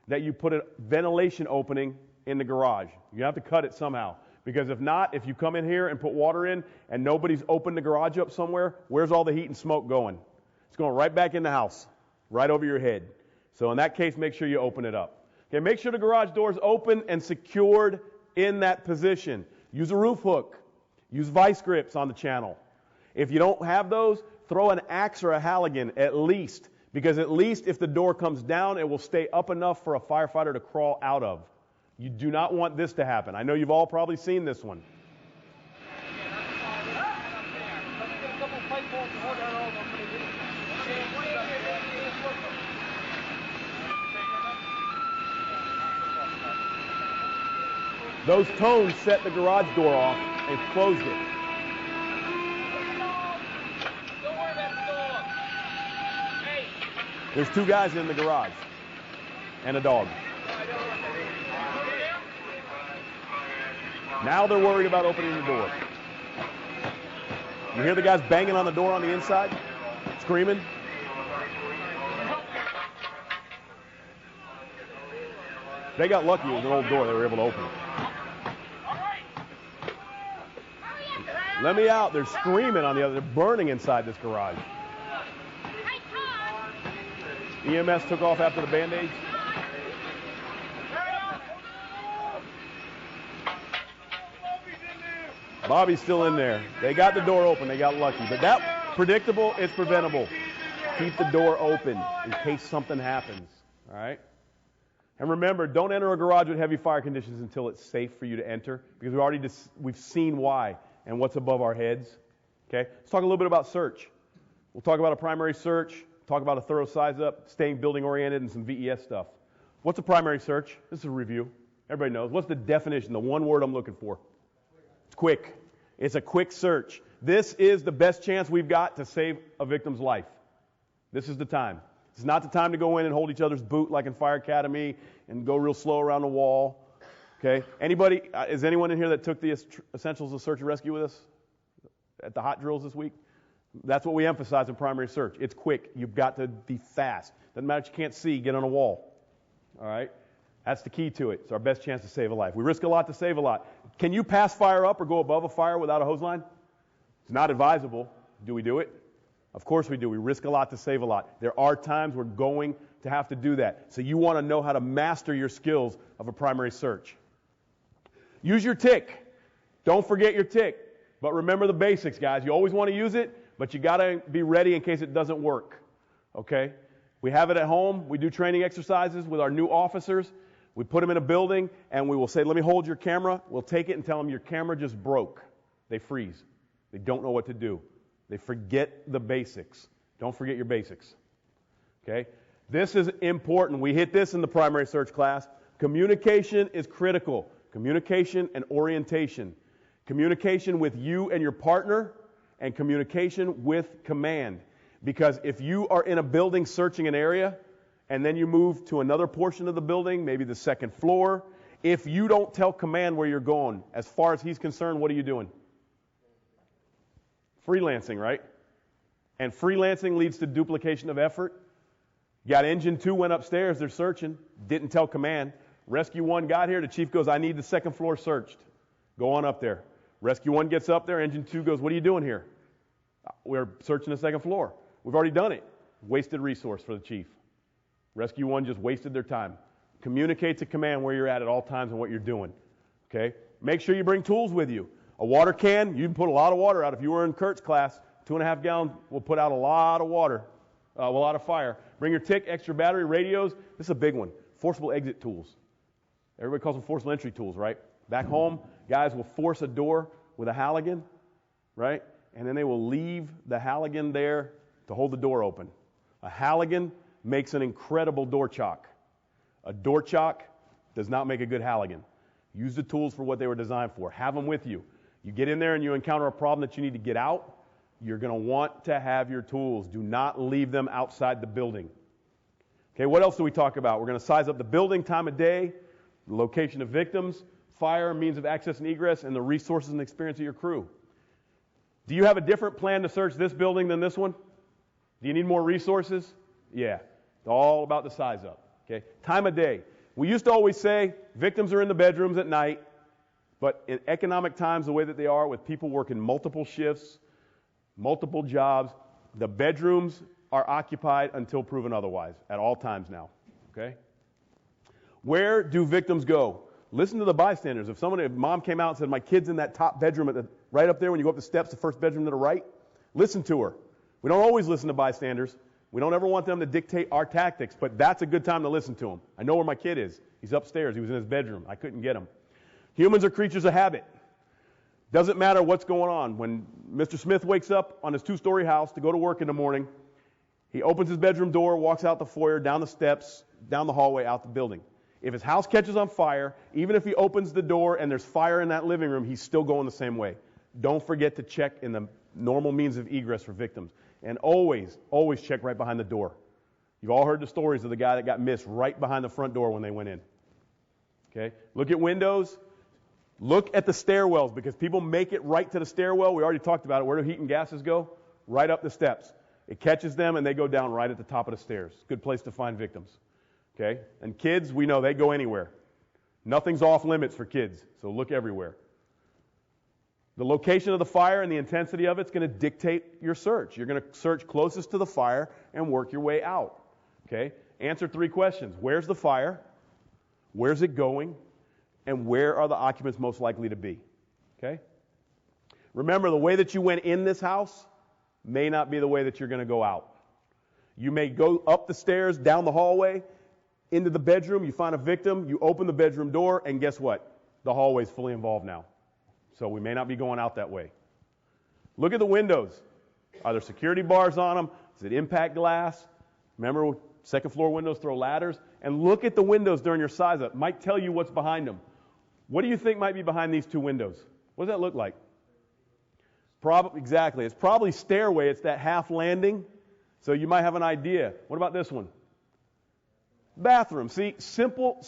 that you put a ventilation opening in the garage. You have to cut it somehow. Because if not, if you come in here and put water in and nobody's opened the garage up somewhere, where's all the heat and smoke going? It's going right back in the house, right over your head. So in that case, make sure you open it up. Okay, make sure the garage door is open and secured in that position. Use a roof hook. Use vice grips on the channel. If you don't have those, throw an axe or a Halligan at least. Because at least if the door comes down, it will stay up enough for a firefighter to crawl out of. You do not want this to happen. I know you've all probably seen this one. Those tones set the garage door off and closed it. There's 2 guys in the garage and a dog. Now they're worried about opening the door. You hear the guys banging on the door on the inside? Screaming? They got lucky. It was an old door. They were able to open it. Let me out. They're screaming on the other. They're burning inside this garage. EMS took off after the Band-Aids. Bobby's still in there. They got the door open. They got lucky. But that predictable, it's preventable. Keep the door open in case something happens. All right? And remember, don't enter a garage with heavy fire conditions until it's safe for you to enter, because we've seen why and what's above our heads. Okay? Let's talk a little bit about search. We'll talk about a primary search, talk about a thorough size up, staying building oriented, and some VES stuff. What's a primary search? This is a review. Everybody knows. What's the definition, the one word I'm looking for? It's quick. It's a quick search. This is the best chance we've got to save a victim's life. This is the time. It's not the time to go in and hold each other's boot like in Fire Academy and go real slow around the wall. Okay? Anybody, is anyone in here that took the Essentials of Search and Rescue with us at the hot drills this week? That's what we emphasize in primary search. It's quick. You've got to be fast. Doesn't matter if you can't see, get on a wall. All right? That's the key to it. It's our best chance to save a life. We risk a lot to save a lot. Can you pass fire up or go above a fire without a hose line? It's not advisable. Do we do it? Of course we do. We risk a lot to save a lot. There are times we're going to have to do that. So you want to know how to master your skills of a primary search. Use your tick. Don't forget your tick. But remember the basics, guys. You always want to use it, but you got to be ready in case it doesn't work. Okay? We have it at home. We do training exercises with our new officers. We put them in a building, and we will say, let me hold your camera. We'll take it and tell them your camera just broke. They freeze. They don't know what to do. They forget the basics. Don't forget your basics. Okay? This is important. We hit this in the primary search class. Communication is critical. Communication and orientation. Communication with you and your partner, and communication with command. Because if you are in a building searching an area, and then you move to another portion of the building, maybe the second floor, if you don't tell command where you're going, as far as he's concerned, what are you doing? Freelancing, right? And freelancing leads to duplication of effort. You got engine 2 went upstairs, they're searching, didn't tell command. Rescue 1 got here, the chief goes, I need the second floor searched. Go on up there. Rescue 1 gets up there, engine 2 goes, what are you doing here? We're searching the second floor. We've already done it. Wasted resource for the chief. Rescue 1 just wasted their time. Communicate to command where you're at all times and what you're doing. Okay? Make sure you bring tools with you. A water can, you can put a lot of water out. If you were in Kurt's class, 2.5 gallons will put out a lot of water, a lot of fire. Bring your tick, extra battery, radios. This is a big one. Forcible exit tools. Everybody calls them forcible entry tools, right? Back home, guys will force a door with a Halligan, right? And then they will leave the Halligan there to hold the door open. A Halligan makes an incredible door chock. A door chock does not make a good Halligan. Use the tools for what they were designed for. Have them with you. You get in there and you encounter a problem that you need to get out, you're going to want to have your tools. Do not leave them outside the building. Okay, what else do we talk about? We're going to size up the building, time of day, the location of victims, fire, means of access and egress, and the resources and experience of your crew. Do you have a different plan to search this building than this one? Do you need more resources? Yeah. It's all about the size up. Okay? Time of day. We used to always say victims are in the bedrooms at night, but in economic times the way that they are, with people working multiple shifts, multiple jobs, the bedrooms are occupied until proven otherwise at all times now. Okay? Where do victims go? Listen to the bystanders. If mom came out and said, my kid's in that top bedroom right up there when you go up the steps, the first bedroom to the right, listen to her. We don't always listen to bystanders. We don't ever want them to dictate our tactics, but that's a good time to listen to them. I know where my kid is. He's upstairs. He was in his bedroom. I couldn't get him. Humans are creatures of habit. Doesn't matter what's going on. When Mr. Smith wakes up on his 2-story house to go to work in the morning, he opens his bedroom door, walks out the foyer, down the steps, down the hallway, out the building. If his house catches on fire, even if he opens the door and there's fire in that living room, he's still going the same way. Don't forget to check in the normal means of egress for victims. And always, always check right behind the door. You've all heard the stories of the guy that got missed right behind the front door when they went in. Okay? Look at windows. Look at the stairwells, because people make it right to the stairwell. We already talked about it. Where do heat and gases go? Right up the steps. It catches them and they go down right at the top of the stairs. Good place to find victims. Okay? And kids, we know they go anywhere. Nothing's off limits for kids, so look everywhere. The location of the fire and the intensity of it's going to dictate your search. You're going to search closest to the fire and work your way out. Okay? Answer 3 questions. Where's the fire? Where's it going? And where are the occupants most likely to be? Okay? Remember, the way that you went in this house may not be the way that you're going to go out. You may go up the stairs, down the hallway, into the bedroom, you find a victim, you open the bedroom door, and guess what? The hallway's fully involved now. So we may not be going out that way. Look at the windows. Are there security bars on them? Is it impact glass? Remember, second floor windows throw ladders? And look at the windows during your size up. It might tell you what's behind them. What do you think might be behind these 2 windows? What does that look like? Exactly. It's probably stairway. It's that half landing. So you might have an idea. What about this one? Bathroom. See, simple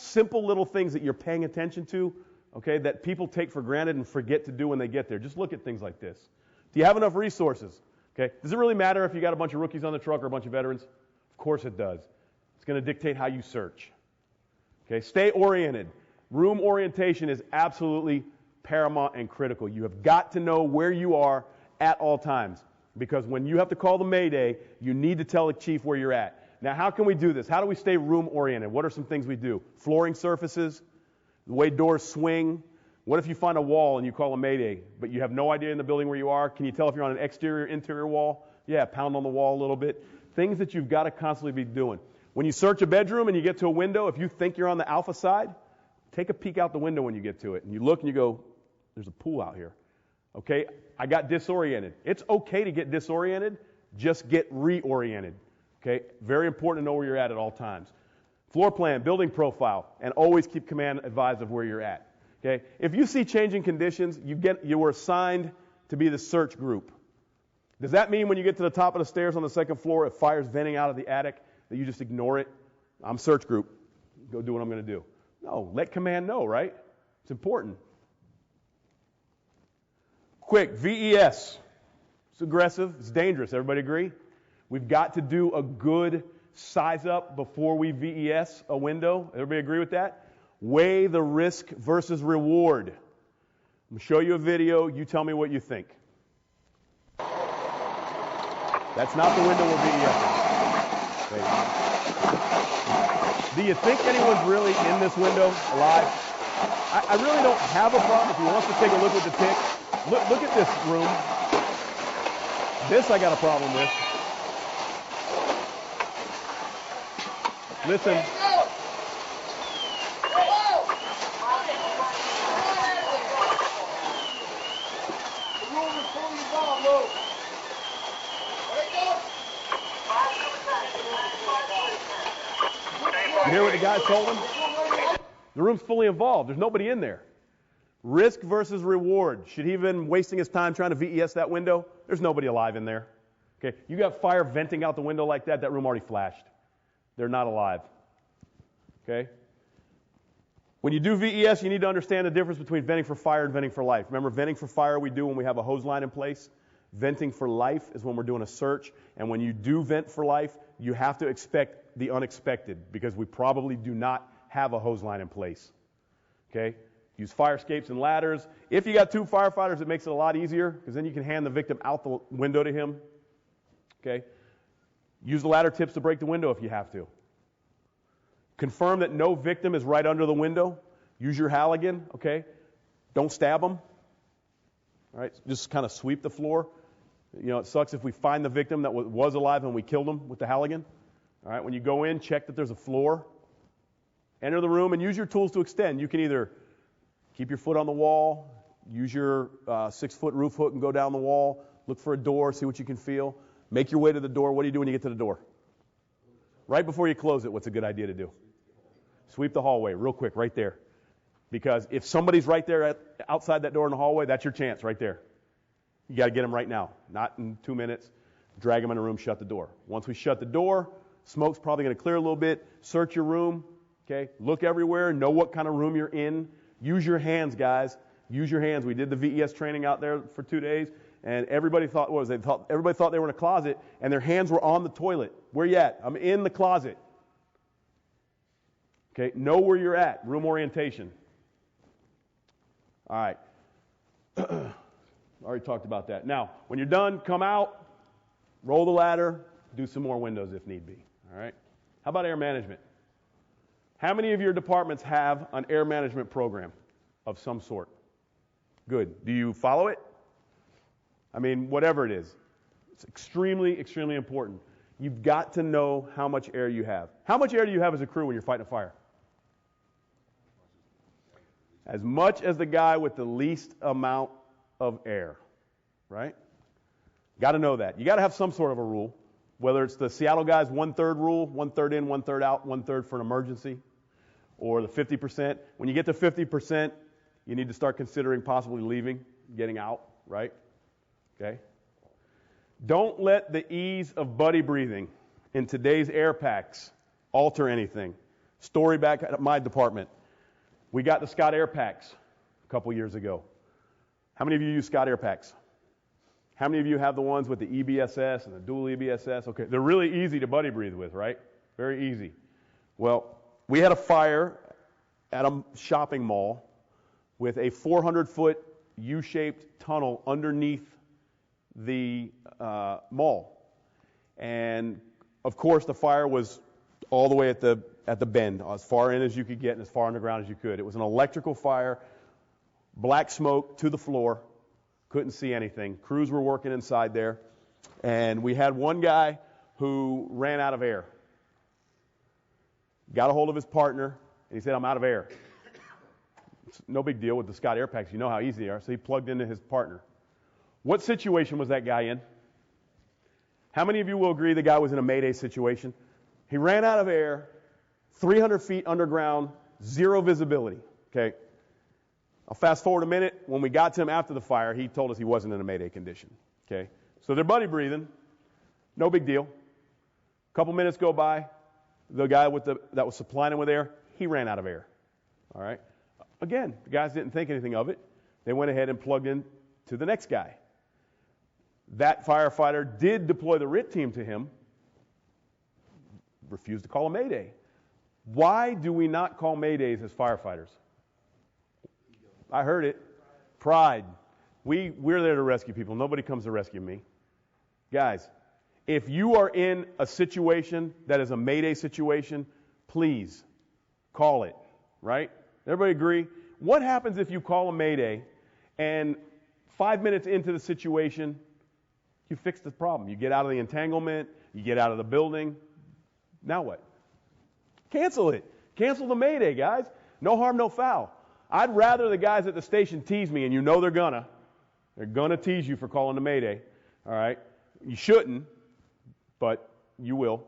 little things that you're paying attention to, okay, that people take for granted and forget to do when they get there. Just look at things like this. Do you have enough resources? Okay. Does it really matter if you got a bunch of rookies on the truck or a bunch of veterans? Of course it does. It's going to dictate how you search. Okay. Stay oriented. Room orientation is absolutely paramount and critical. You have got to know where you are at all times, because when you have to call the Mayday, you need to tell the chief where you're at. Now, how can we do this? How do we stay room-oriented? What are some things we do? Flooring surfaces, the way doors swing. What if you find a wall and you call a Mayday, but you have no idea in the building where you are? Can you tell if you're on an exterior, interior wall? Yeah, pound on the wall a little bit. Things that you've got to constantly be doing. When you search a bedroom and you get to a window, if you think you're on the alpha side, take a peek out the window when you get to it. And you look and you go, there's a pool out here. Okay, I got disoriented. It's okay to get disoriented. Just get reoriented. Okay, very important to know where you're at all times. Floor plan, building profile, and always keep command advised of where you're at. Okay, if you see changing conditions, you were assigned to be the search group. Does that mean when you get to the top of the stairs on the second floor, if fire's venting out of the attic, that you just ignore it? I'm search group. Go do what I'm going to do. No, let command know, right? It's important. Quick, VES. It's aggressive. It's dangerous. Everybody agree? We've got to do a good size up before we VES a window. Everybody agree with that? Weigh the risk versus reward. I'm going to show you a video. You tell me what you think. That's not the window we're VESing. Do you think anyone's really in this window alive? I really don't have a problem. If he wants to take a look at the tick, look at this room. This I got a problem with. Listen. You hear what the guy told him? The room's fully involved. There's nobody in there. Risk versus reward. Should he have been wasting his time trying to VES that window? There's nobody alive in there. Okay, you got fire venting out the window like that, that room already flashed. They're not alive. Okay? When you do VES, you need to understand the difference between venting for fire and venting for life. Remember, venting for fire we do when we have a hose line in place. Venting for life is when we're doing a search. And when you do vent for life, you have to expect the unexpected because we probably do not have a hose line in place. Okay? Use fire escapes and ladders. If you got two firefighters, it makes it a lot easier because then you can hand the victim out the window to him. Okay? Use the ladder tips to break the window if you have to. Confirm that no victim is right under the window. Use your Halligan, okay? Don't stab them. All right? Just kind of sweep the floor. You know, it sucks if we find the victim that was alive and we killed him with the Halligan. All right? When you go in, check that there's a floor. Enter the room and use your tools to extend. You can either keep your foot on the wall, use your 6-foot roof hook and go down the wall, look for a door, see what you can feel. Make your way to the door. What do you do when you get to the door? Right before you close it, what's a good idea to do? Sweep the hallway real quick right there. Because if somebody's right there outside that door in the hallway, that's your chance right there. You got to get them right now, not in 2 minutes. Drag them in a room, shut the door. Once we shut the door, smoke's probably going to clear a little bit. Search your room, okay? Look everywhere, know what kind of room you're in. Use your hands, guys. Use your hands. We did the VES training out there for 2 days, and everybody thought, everybody thought they were in a closet, and their hands were on the toilet. Where you at? I'm in the closet. Okay, know where you're at. Room orientation. All right. Already talked about that. Now, when you're done, come out, roll the ladder, do some more windows if need be. All right. How about air management? How many of your departments have an air management program of some sort? Good. Do you follow it? I mean, whatever it is. It's extremely, extremely important. You've got to know how much air you have. How much air do you have as a crew when you're fighting a fire? As much as the guy with the least amount of air, right? Got to know that. You got to have some sort of a rule, whether it's the Seattle guys 1/3 rule, 1/3 in, 1/3 out, 1/3 for an emergency, or the 50%. When you get to 50%, you need to start considering possibly leaving, getting out, right? Okay? Don't let the ease of buddy breathing in today's air packs alter anything. Story back at my department. We got the Scott Air Packs a couple years ago. How many of you use Scott Air Packs? How many of you have the ones with the EBSS and the dual EBSS? Okay, they're really easy to buddy breathe with, right? Very easy. Well, we had a fire at a shopping mall with a 400-foot U-shaped tunnel underneath the mall. And, of course, the fire was all the way at the bend, as far in as you could get and as far underground as you could. It was an electrical fire, black smoke to the floor, couldn't see anything. Crews were working inside there, and we had one guy who ran out of air. Got a hold of his partner, and he said, I'm out of air. It's no big deal with the Scott Air Packs. You know how easy they are. So he plugged into his partner. What situation was that guy in? How many of you will agree the guy was in a Mayday situation? He ran out of air, 300 feet underground, zero visibility. Okay. I'll fast forward a minute. When we got to him after the fire, he told us he wasn't in a Mayday condition. Okay. So they're buddy breathing. No big deal. A couple minutes go by. The guy that was supplying him with air, he ran out of air. All right. Again, the guys didn't think anything of it. They went ahead and plugged in to the next guy. That firefighter did deploy the RIT team to him, refused to call a mayday. Why do we not call maydays as firefighters? I heard it. Pride. We're there to rescue people. Nobody comes to rescue me. Guys, if you are in a situation that is a mayday situation, please call it, right? Everybody agree? What happens if you call a mayday and 5 minutes into the situation, you fix the problem? You get out of the entanglement, you get out of the building. Now what? Cancel it. Cancel the mayday, guys. No harm, no foul. I'd rather the guys at the station tease me, and you know they're gonna tease you for calling the mayday, all right? You shouldn't, but you will.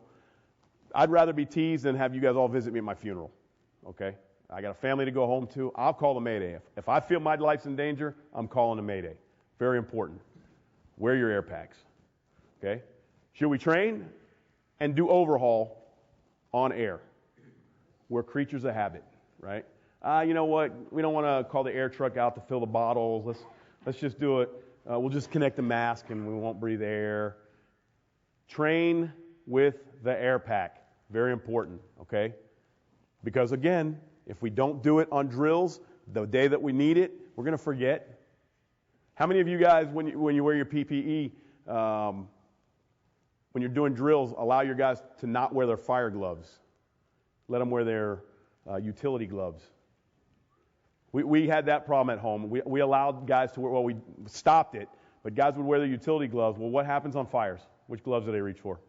I'd rather be teased than have you guys all visit me at my funeral, okay? I got a family to go home to. I'll call the mayday. If I feel my life's in danger, I'm calling the mayday. Very important. Wear your air packs, okay? Should we train and do overhaul on air? We're creatures of habit, right? You know what? We don't want to call the air truck out to fill the bottles. Let's just do it. We'll just connect the mask and we won't breathe air. Train with the air pack. Very important, okay? Because again, if we don't do it on drills, the day that we need it, we're going to forget. How many of you guys, when you wear your PPE, when you're doing drills, allow your guys to not wear their fire gloves? Let them wear their utility gloves. We had that problem at home. We allowed guys to wear, well, we stopped it, but guys would wear their utility gloves. Well, what happens on fires? Which gloves do they reach for?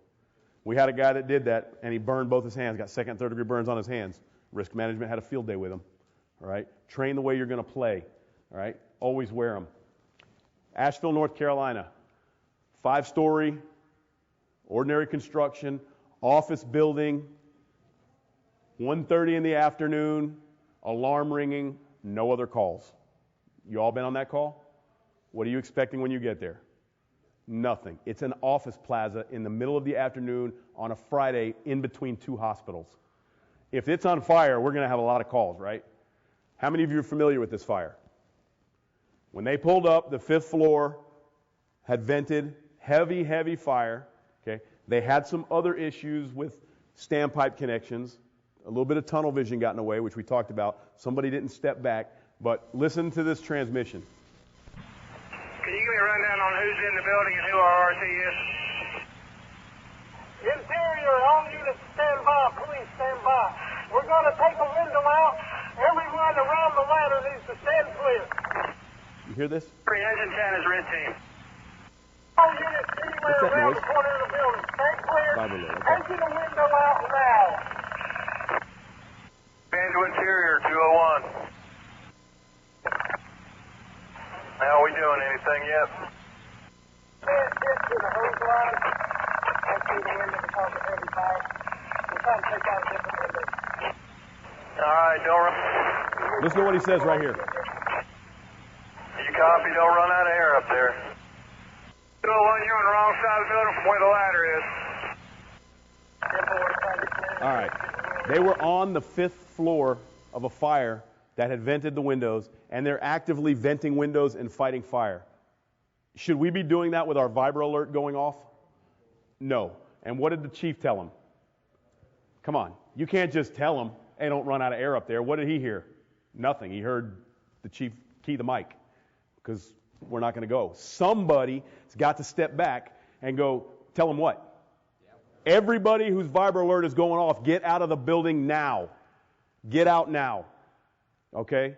We had a guy that did that, and he burned both his hands, got second and third degree burns on his hands. Risk management had a field day with him. All right? Train the way you're going to play. All right? Always wear them. Asheville, North Carolina. 5-story, ordinary construction, office building, 1:30 in the afternoon, alarm ringing, no other calls. You all been on that call? What are you expecting when you get there? Nothing. It's an office plaza in the middle of the afternoon on a Friday in between two hospitals. If it's on fire, we're going to have a lot of calls, right? How many of you are familiar with this fire? When they pulled up, the 5th floor had vented, heavy fire. Okay, they had some other issues with standpipe connections. A little bit of tunnel vision got in the way, which we talked about. Somebody didn't step back. But listen to this transmission. Can you give me a rundown on who's in the building and who our RT is? Interior, all units stand by. Police stand by. We're going to take a window out. Everyone around the ladder needs to stand clear. You hear this? Engine 10 is red team. All units anywhere around noise? the corner of the building. Stand clear. Okay. Taking the window out now. Band to interior, 201. How are we doing? Anything yet? Man, get to the hose line. And through the window because of heavy fire. We're trying to take out a different window. All right, don't run. Listen to what he says right here. You copy, don't run out of air up there. 201, you're on the wrong side of the building from where the ladder is. All right. They were on the 5th floor of a fire that had vented the windows, and they're actively venting windows and fighting fire. Should we be doing that with our vibro alert going off? No. And what did the chief tell him? Come on. You can't just tell him, hey, don't run out of air up there. What did he hear? Nothing. He heard the chief key the mic because we're not going to go. Somebody's got to step back and go, tell him what? Everybody whose vibro alert is going off, get out of the building now. Get out now. Okay?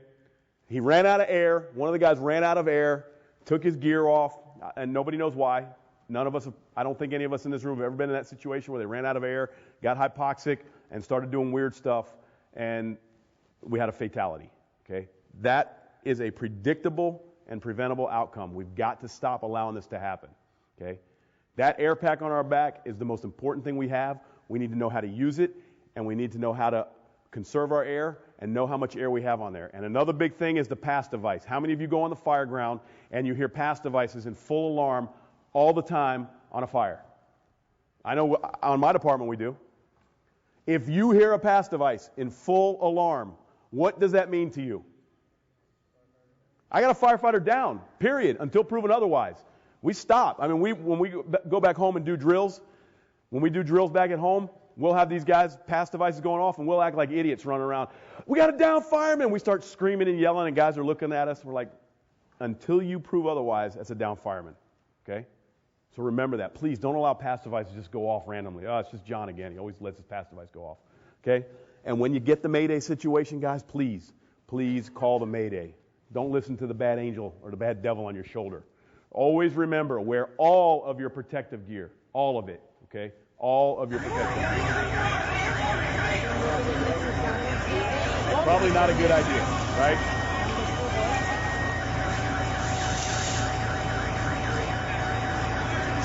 He ran out of air. One of the guys ran out of air, took his gear off, and nobody knows why. None of us, I don't think any of us in this room have ever been in that situation where they ran out of air, got hypoxic, and started doing weird stuff, and we had a fatality. Okay? That is a predictable and preventable outcome. We've got to stop allowing this to happen. Okay? That air pack on our back is the most important thing we have. We need to know how to use it, and we need to know how to conserve our air and know how much air we have on there. And another big thing is the pass device. How many of you go on the fire ground and you hear pass devices in full alarm all the time on a fire. I know on my department we do. If you hear a pass device in full alarm, what does that mean to you? I got a firefighter down, period, until proven otherwise. We stop. I mean, when we go back home and do drills, when we do drills back at home, we'll have these guys, pass devices going off, and we'll act like idiots running around. We got a down fireman. We start screaming and yelling, and guys are looking at us. We're like, until you prove otherwise, that's a down fireman. Okay? So remember that. Please don't allow pass devices to just go off randomly. Oh, it's just John again. He always lets his pass device go off. Okay? And when you get the Mayday situation, guys, please call the Mayday. Don't listen to the bad angel or the bad devil on your shoulder. Always remember, wear all of your protective gear. All of it. Okay? All of your protective gear. Probably not a good idea, right?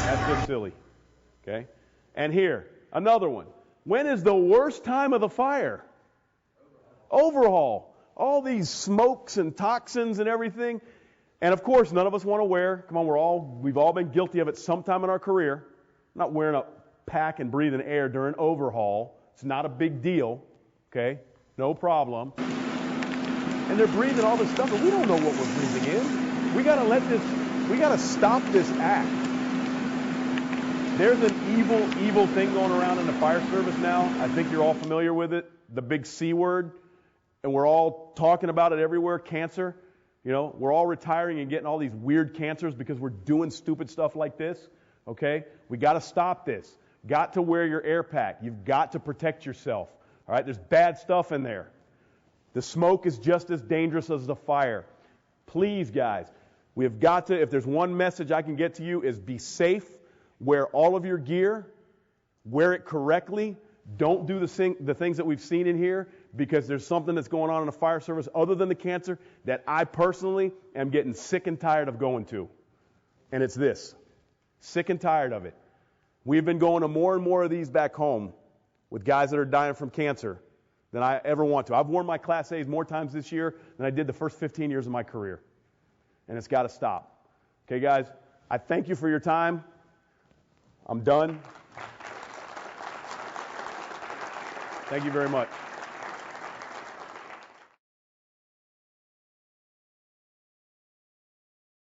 That's just silly. Okay? And here, another one. When is the worst time of the fire? Overhaul. All these smokes and toxins and everything. And of course, none of us want to wear, come on, we've all been guilty of it sometime in our career. Not wearing a pack and breathing air during overhaul. It's not a big deal. Okay? No problem. And they're breathing all this stuff, and we don't know what we're breathing in. We got to stop this act. There's an evil thing going around in the fire service now. I think you're all familiar with it. The big C word. And we're all talking about it everywhere, cancer. You know, we're all retiring and getting all these weird cancers because we're doing stupid stuff like this. Okay? We got to stop this. Got to wear your air pack. You've got to protect yourself. All right? There's bad stuff in there. The smoke is just as dangerous as the fire. Please, guys, we have got to, if there's one message I can get to you, is be safe. Wear all of your gear. Wear it correctly. Don't do the things that we've seen in here, because there's something that's going on in the fire service other than the cancer that I personally am getting sick and tired of going to. And it's this. Sick and tired of it. We've been going to more and more of these back home with guys that are dying from cancer than I ever want to. I've worn my Class A's more times this year than I did the first 15 years of my career. And it's got to stop. Okay, guys, I thank you for your time. I'm done. Thank you very much.